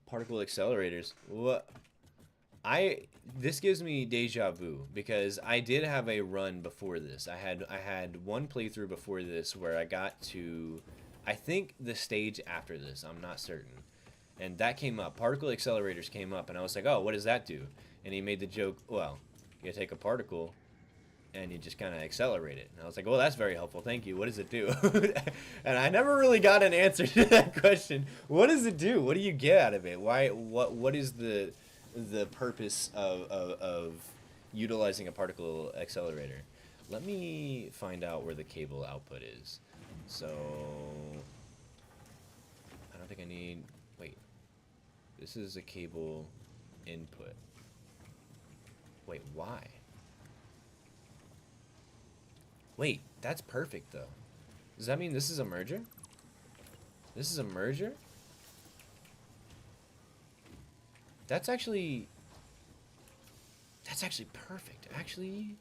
particle accelerators. What? This gives me deja vu, because I did have a run before this. I had one playthrough before this where I got to, I think, the stage after this. I'm not certain. And that came up. Particle accelerators came up, and I was like, oh, what does that do? And he made the joke, well, you take a particle and you just kind of accelerate it. And I was like, well, that's very helpful. Thank you. What does it do? And I never really got an answer to that question. What does it do? What do you get out of it? Why? What is the purpose of utilizing a particle accelerator? Let me find out where the cable output is. So I don't think I need, wait, this is a cable input. Wait, why? Wait, that's perfect though. Does that mean this is a merger? This is a merger? That's actually perfect. Actually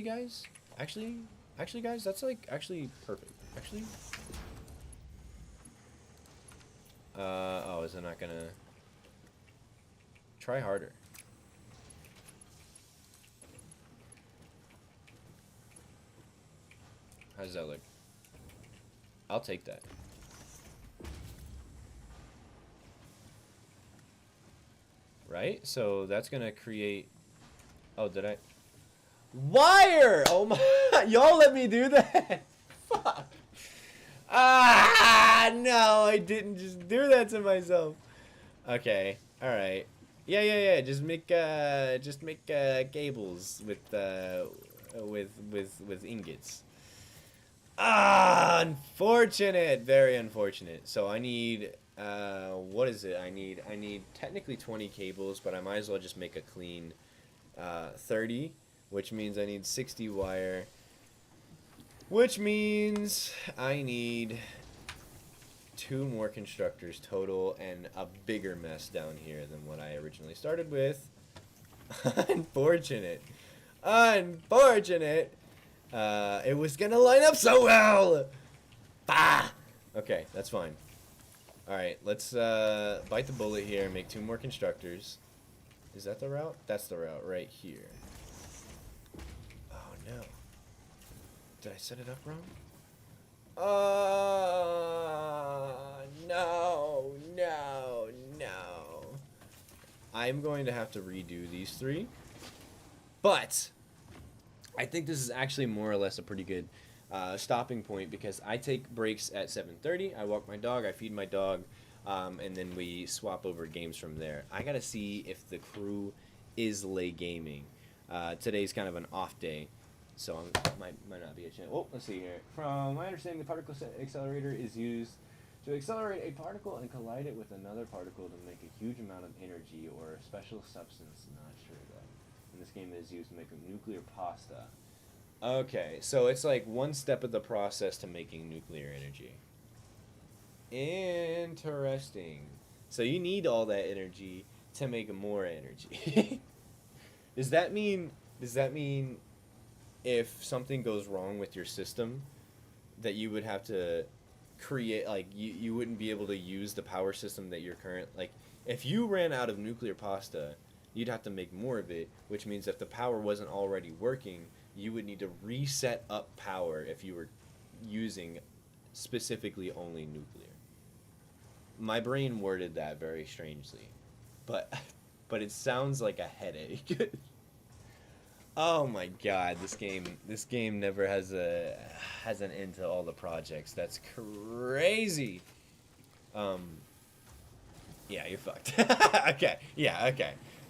guys, that's like actually perfect. Actually, oh, is it not gonna try harder? How does that look? I'll take that. Right? So that's gonna create, oh, did I? Wire! Oh my, y'all let me do that? Fuck. Ah, no, I didn't just do that to myself. Okay, all right. Yeah. Just make cables with ingots. Ah, unfortunate. Very unfortunate. So I need what is it? I need technically 20 cables, but I might as well just make a clean 30, which means I need 60 wire, which means I need 2 more constructors total and a bigger mess down here than what I originally started with. Unfortunate. Unfortunate. It was gonna line up so well. Bah! Okay, that's fine. Alright, let's bite the bullet here and make 2 more constructors. Is that the route? That's the route right here. Oh no. Did I set it up wrong? No. I'm going to have to redo these 3. But I think this is actually more or less a pretty good stopping point, because I take breaks at 7:30. I walk my dog, I feed my dog, and then we swap over games from there. I gotta see if the crew is late gaming. Today's kind of an off day, so might not be a chance. Oh, let's see here. From my understanding, the particle accelerator is used to accelerate a particle and collide it with another particle to make a huge amount of energy or a special substance. Not sure though. And this game is used to make a nuclear pasta. Okay, so it's like one step of the process to making nuclear energy. Interesting. So you need all that energy to make more energy. Does that mean if something goes wrong with your system that you would have to create, like, you wouldn't be able to use the power system that you're like, if you ran out of nuclear pasta, you'd have to make more of it, which means if the power wasn't already working, you would need to reset up power if you were using specifically only nuclear. My brain worded that very strangely, but it sounds like a headache. Oh my god, this game never has an end to all the projects. That's crazy. Yeah, you're fucked. Okay,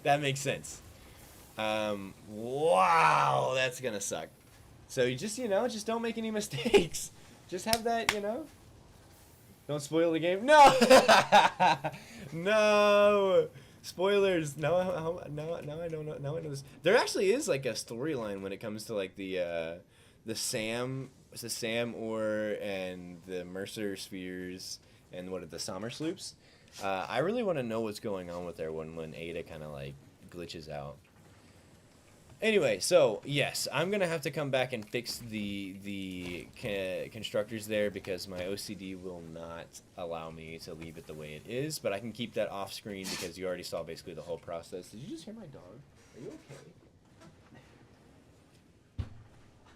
that makes sense. Wow, that's gonna suck. So you just don't make any mistakes. Just have that, don't spoil the game. No. No. Spoilers. Now I don't know. Now I know this. There actually is like a storyline when it comes to like the Sam ore and the Mercer spheres and the Sommer sloops. I really want to know what's going on with there when Ada kind of like glitches out. Anyway, so yes, I'm gonna have to come back and fix the constructors there, because my OCD will not allow me to leave it the way it is. But I can keep that off screen because you already saw basically the whole process. Did you just hear my dog? Are you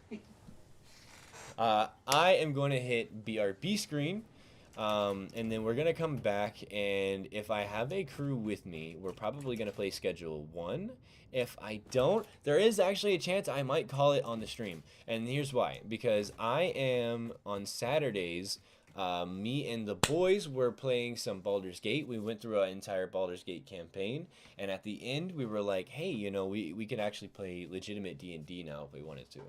okay? I am going to hit BRB screen. And then we're going to come back, and if I have a crew with me, we're probably going to play Schedule 1. If I don't, there is actually a chance I might call it on the stream. And here's why. Because I am, on Saturdays, me and the boys were playing some Baldur's Gate. We went through an entire Baldur's Gate campaign, and at the end, we were like, hey, we could actually play legitimate D&D now if we wanted to.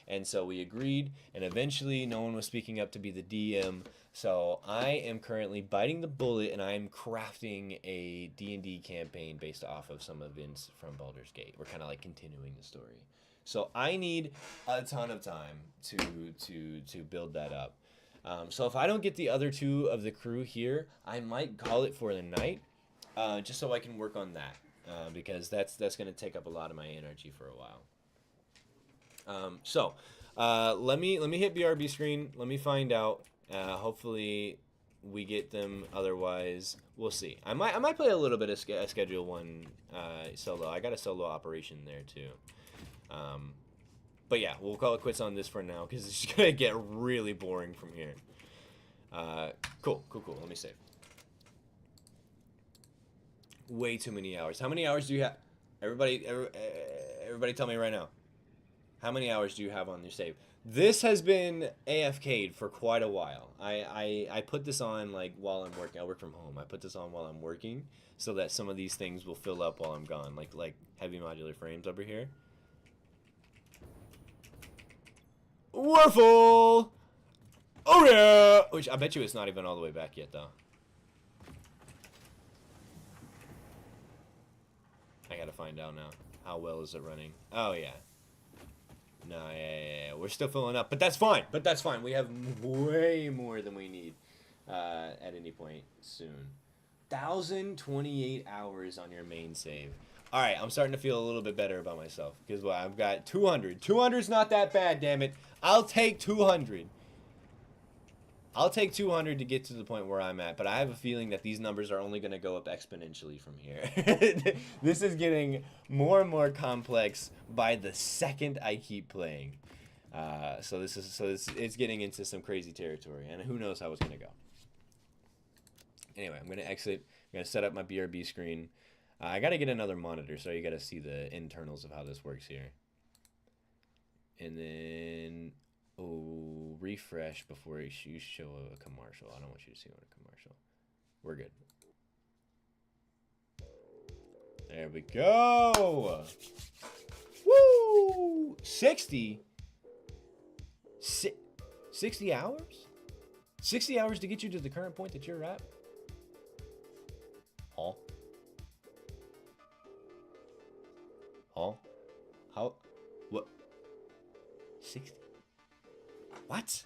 And so we agreed, and eventually no one was speaking up to be the DM. So I am currently biting the bullet, and I'm crafting a D&D campaign based off of some events from Baldur's Gate. We're kind of like continuing the story. So I need a ton of time to build that up. So if I don't get the other 2 of the crew here, I might call it for the night, just so I can work on that, because that's going to take up a lot of my energy for a while. Let me hit BRB screen. Let me find out. Hopefully we get them. Otherwise, we'll see. I might play a little bit of Schedule 1 solo. I got a solo operation there too. But yeah, we'll call it quits on this for now, because it's just gonna get really boring from here. Cool. Let me save. Way too many hours. How many hours do you have? Everybody tell me right now. How many hours do you have on your save? This has been AFK'd for quite a while. I put this on like while I'm working. I work from home. I put this on while I'm working so that some of these things will fill up while I'm gone. Like heavy modular frames over here. Warful! Oh yeah! Which I bet you it's not even all the way back yet though. I gotta find out now. How well is it running? Oh yeah. No, yeah. We're still filling up, but that's fine. We have way more than we need at any point soon. 1,028 hours on your main save. All right, I'm starting to feel a little bit better about myself because well, I've got 200. 200's not that bad, damn it. I'll take 200. I'll take 200 to get to the point where I'm at, but I have a feeling that these numbers are only going to go up exponentially from here. This is getting more and more complex by the second I keep playing. So it's getting into some crazy territory, and who knows how it's going to go. Anyway, I'm going to exit. I'm going to set up my BRB screen. I got to get another monitor, so you got to see the internals of how this works here. And then... oh, refresh before you show a commercial. I don't want you to see a commercial. We're good. There we go. Woo! 60? 60 hours? 60 hours to get you to the current point that you're at? Huh? Huh? How? What? 60? What?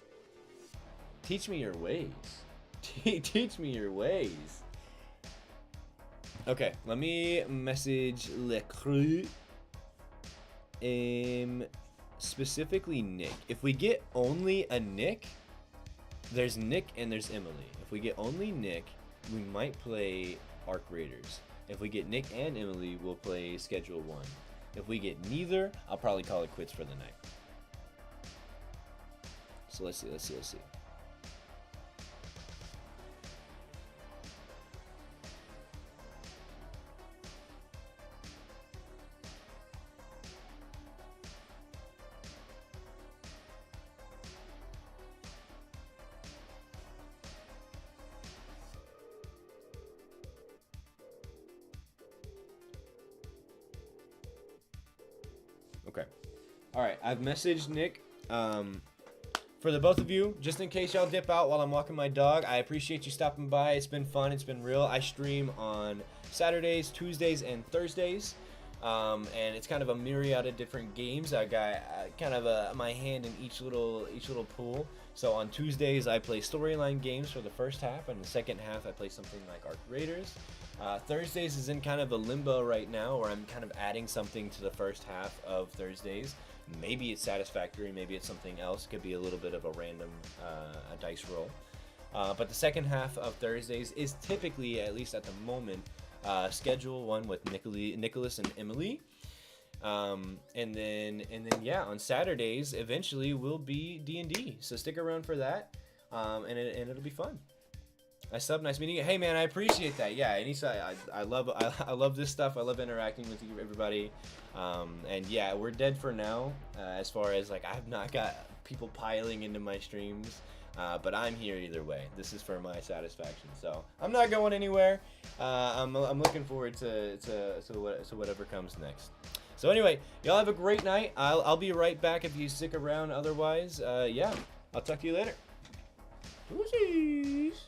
Teach me your ways. Teach me your ways. Okay, let me message Le Creux. Specifically Nick. If we get only a Nick, there's Nick and there's Emily. If we get only Nick, we might play Arc Raiders. If we get Nick and Emily, we'll play Schedule 1. If we get neither, I'll probably call it quits for the night. So let's see. Okay. All right, I've messaged Nick. For the both of you, just in case y'all dip out while I'm walking my dog, I appreciate you stopping by. It's been fun. It's been real. I stream on Saturdays, Tuesdays, and Thursdays. And it's kind of a myriad of different games. I got kind of my hand in each little pool. So on Tuesdays, I play storyline games for the first half, and the second half, I play something like Arc Raiders. Thursdays is in kind of a limbo right now, where I'm kind of adding something to the first half of Thursdays. Maybe it's Satisfactory, maybe it's something else. It could be a little bit of a random a dice roll. But the second half of Thursdays is typically, at least at the moment, Schedule 1 with Nicholas and Emily. And then yeah, on Saturdays eventually will be D&D. So stick around for that, and it'll be fun. I sub, nice meeting you. Hey man, I appreciate that. Yeah, I love this stuff. I love interacting with you, everybody. And yeah, we're dead for now. As far as like, I have not got people piling into my streams. But I'm here either way. This is for my satisfaction, so I'm not going anywhere. I'm looking forward to whatever comes next. So anyway, y'all have a great night. I'll be right back if you stick around. Otherwise, yeah, I'll talk to you later. Deuces.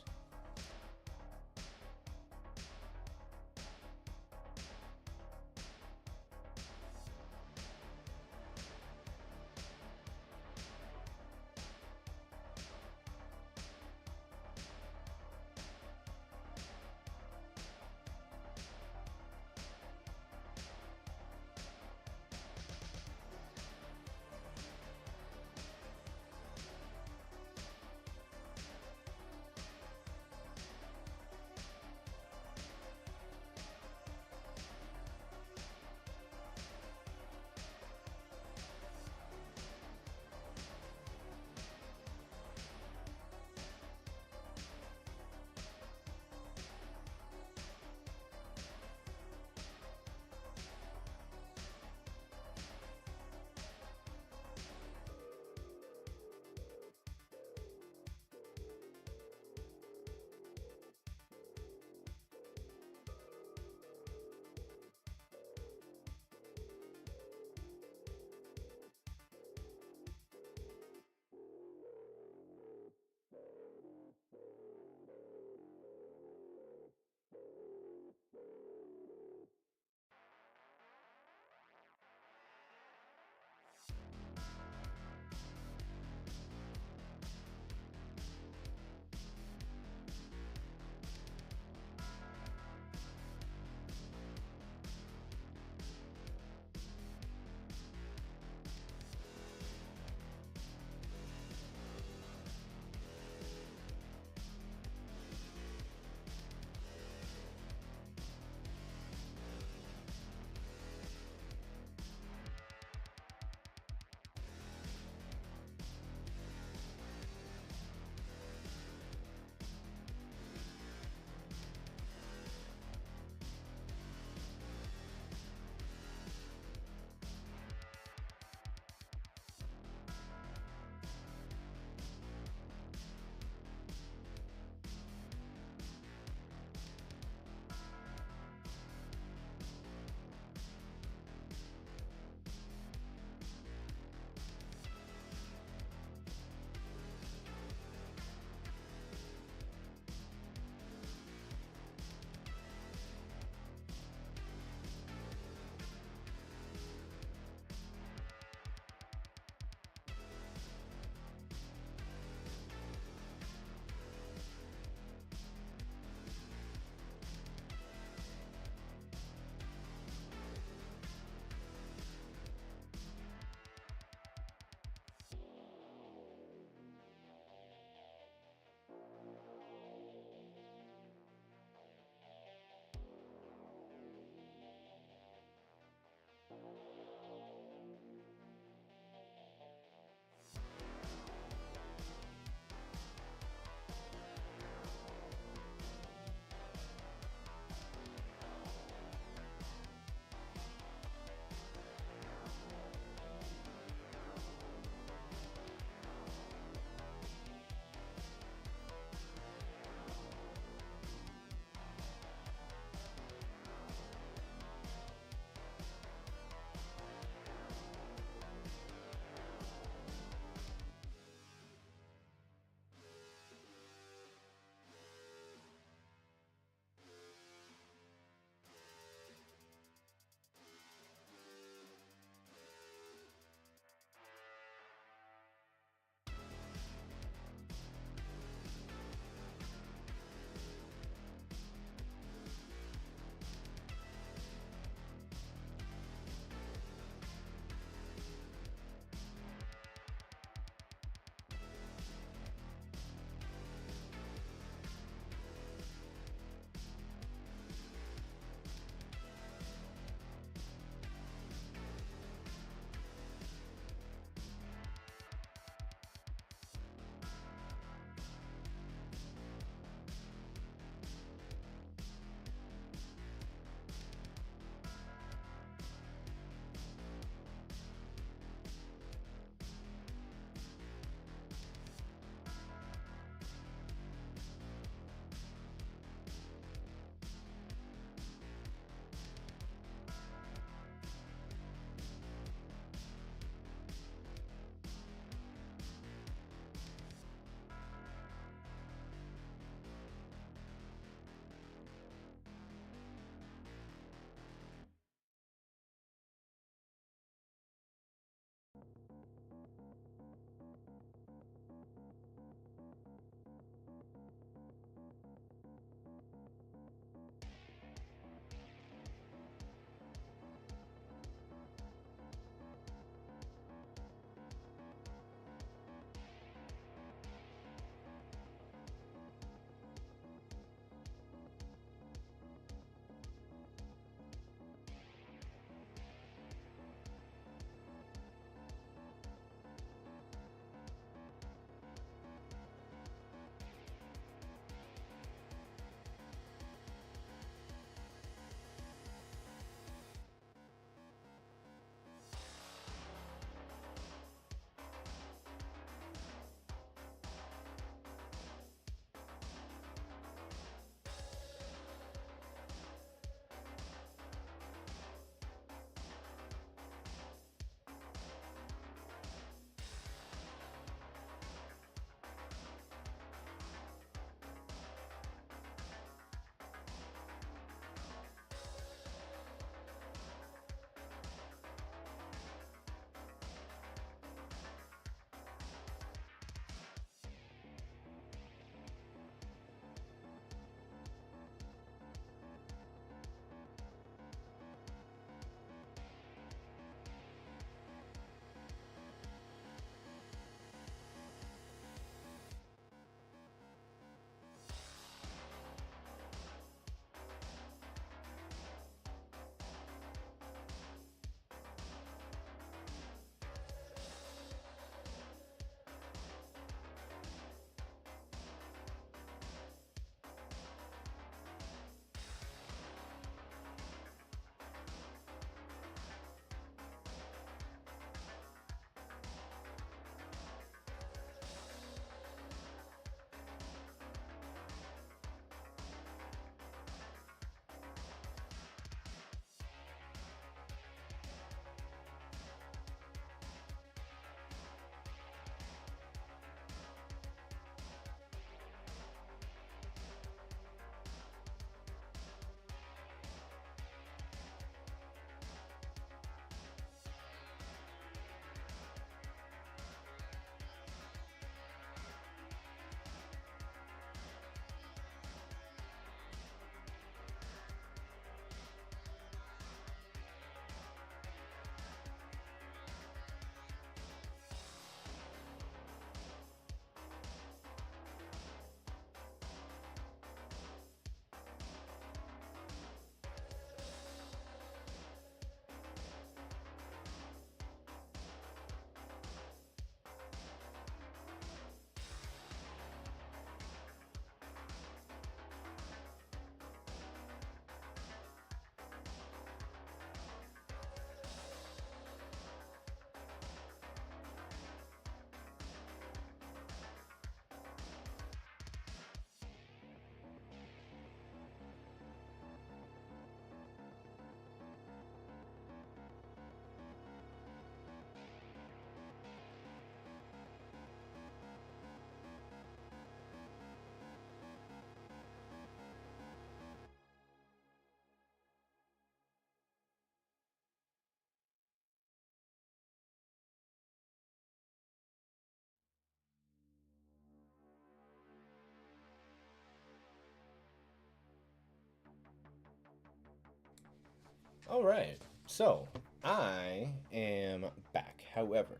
All right. So, I am back. However,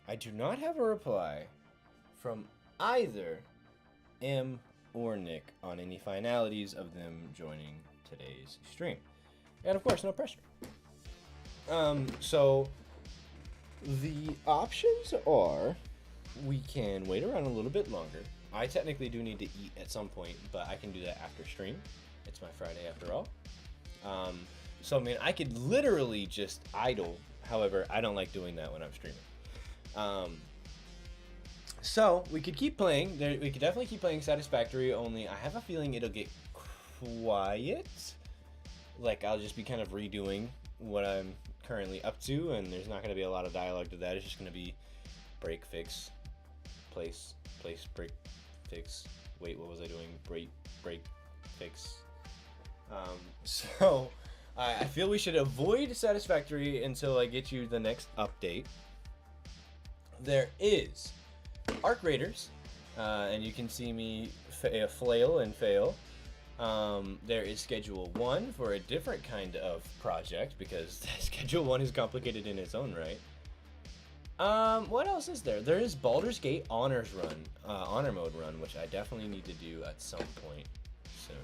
I do not have a reply from either M or Nick on any finalities of them joining today's stream. And of course, no pressure. So the options are we can wait around a little bit longer. I technically do need to eat at some point, but I can do that after stream. It's my Friday after all. So I mean, I could literally just idle. However, I don't like doing that when I'm streaming. So we could keep playing. We could definitely keep playing Satisfactory. Only I have a feeling it'll get quiet. Like I'll just be kind of redoing what I'm currently up to, and there's not going to be a lot of dialogue to that. It's just going to be break, fix, place, break, fix. Wait, what was I doing? Break, fix. So I feel we should avoid Satisfactory until I get you the next update. There is Arc Raiders, and you can see me flail and fail. There is Schedule 1 for a different kind of project, because Schedule 1 is complicated in its own right. What else is there? There is Baldur's Gate Honor Mode Run, which I definitely need to do at some point soon.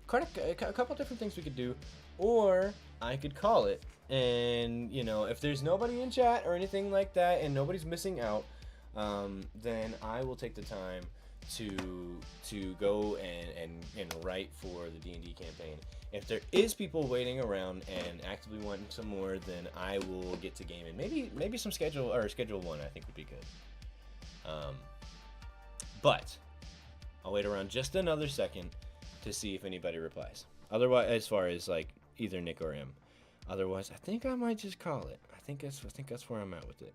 A couple different things we could do, or I could call it, and you know, if there's nobody in chat or anything like that and nobody's missing out, then I will take the time to go and write for the D&D campaign. If there is people waiting around and actively wanting some more, then I will get to game, and maybe some Schedule 1 I think would be good. But I'll wait around just another second to see if anybody replies. Otherwise, as far as like either Nick or M. Otherwise, I think I might just call it. I think that's where I'm at with it.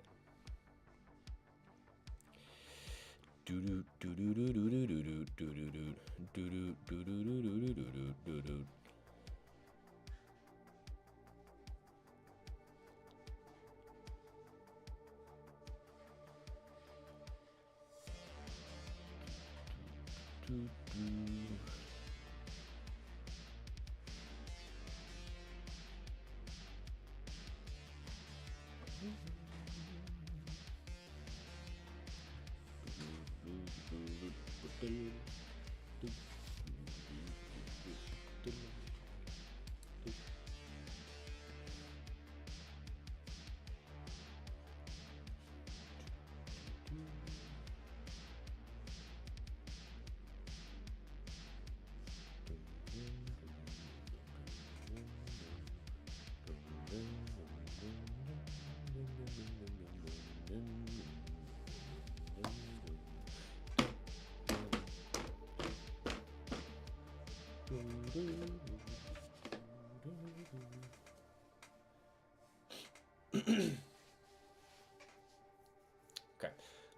Okay,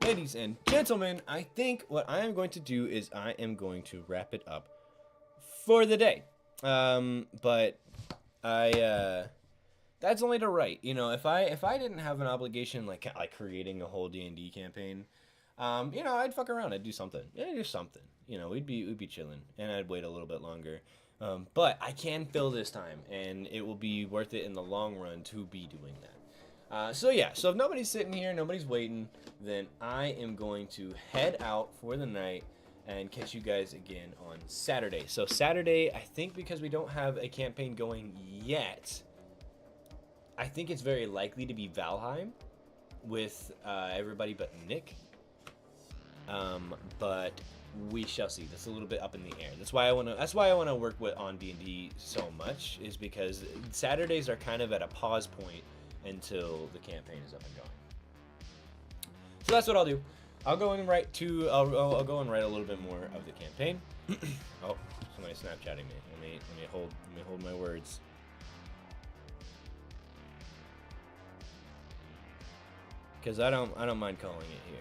ladies and gentlemen, I think what I am going to do is I am going to wrap it up for the day. But that's only to write. You know, if I didn't have an obligation like creating a whole D&D campaign, you know, I'd fuck around. I'd do something. Yeah, do something. You know, we'd be chilling, and I'd wait a little bit longer. But I can fill this time, and it will be worth it in the long run to be doing that. So yeah, so if nobody's sitting here, nobody's waiting, then I am going to head out for the night and catch you guys again on Saturday. So Saturday, I think because we don't have a campaign going yet, I think it's very likely to be Valheim with everybody but Nick. But we shall see. That's a little bit up in the air. That's why I want to work on D&D so much, is because Saturdays are kind of at a pause point until the campaign is up and going. So that's what I'll do. I'll go and write I'll go and write a little bit more of the campaign. Oh, somebody's Snapchatting me. Let me hold my words. Because I don't mind calling it here.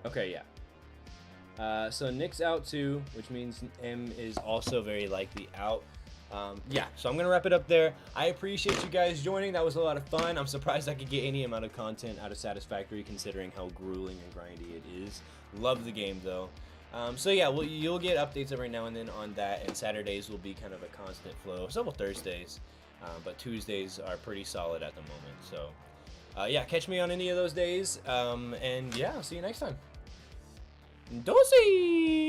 Okay, yeah. So Nick's out too, which means M is also very likely out. Yeah, so I'm going to wrap it up there. I appreciate you guys joining. That was a lot of fun. I'm surprised I could get any amount of content out of Satisfactory considering how grueling and grindy it is. Love the game, though. So yeah, you'll get updates every now and then on that, and Saturdays will be kind of a constant flow. So will Thursdays, but Tuesdays are pretty solid at the moment. So yeah, catch me on any of those days, and yeah, I'll see you next time. Dosey!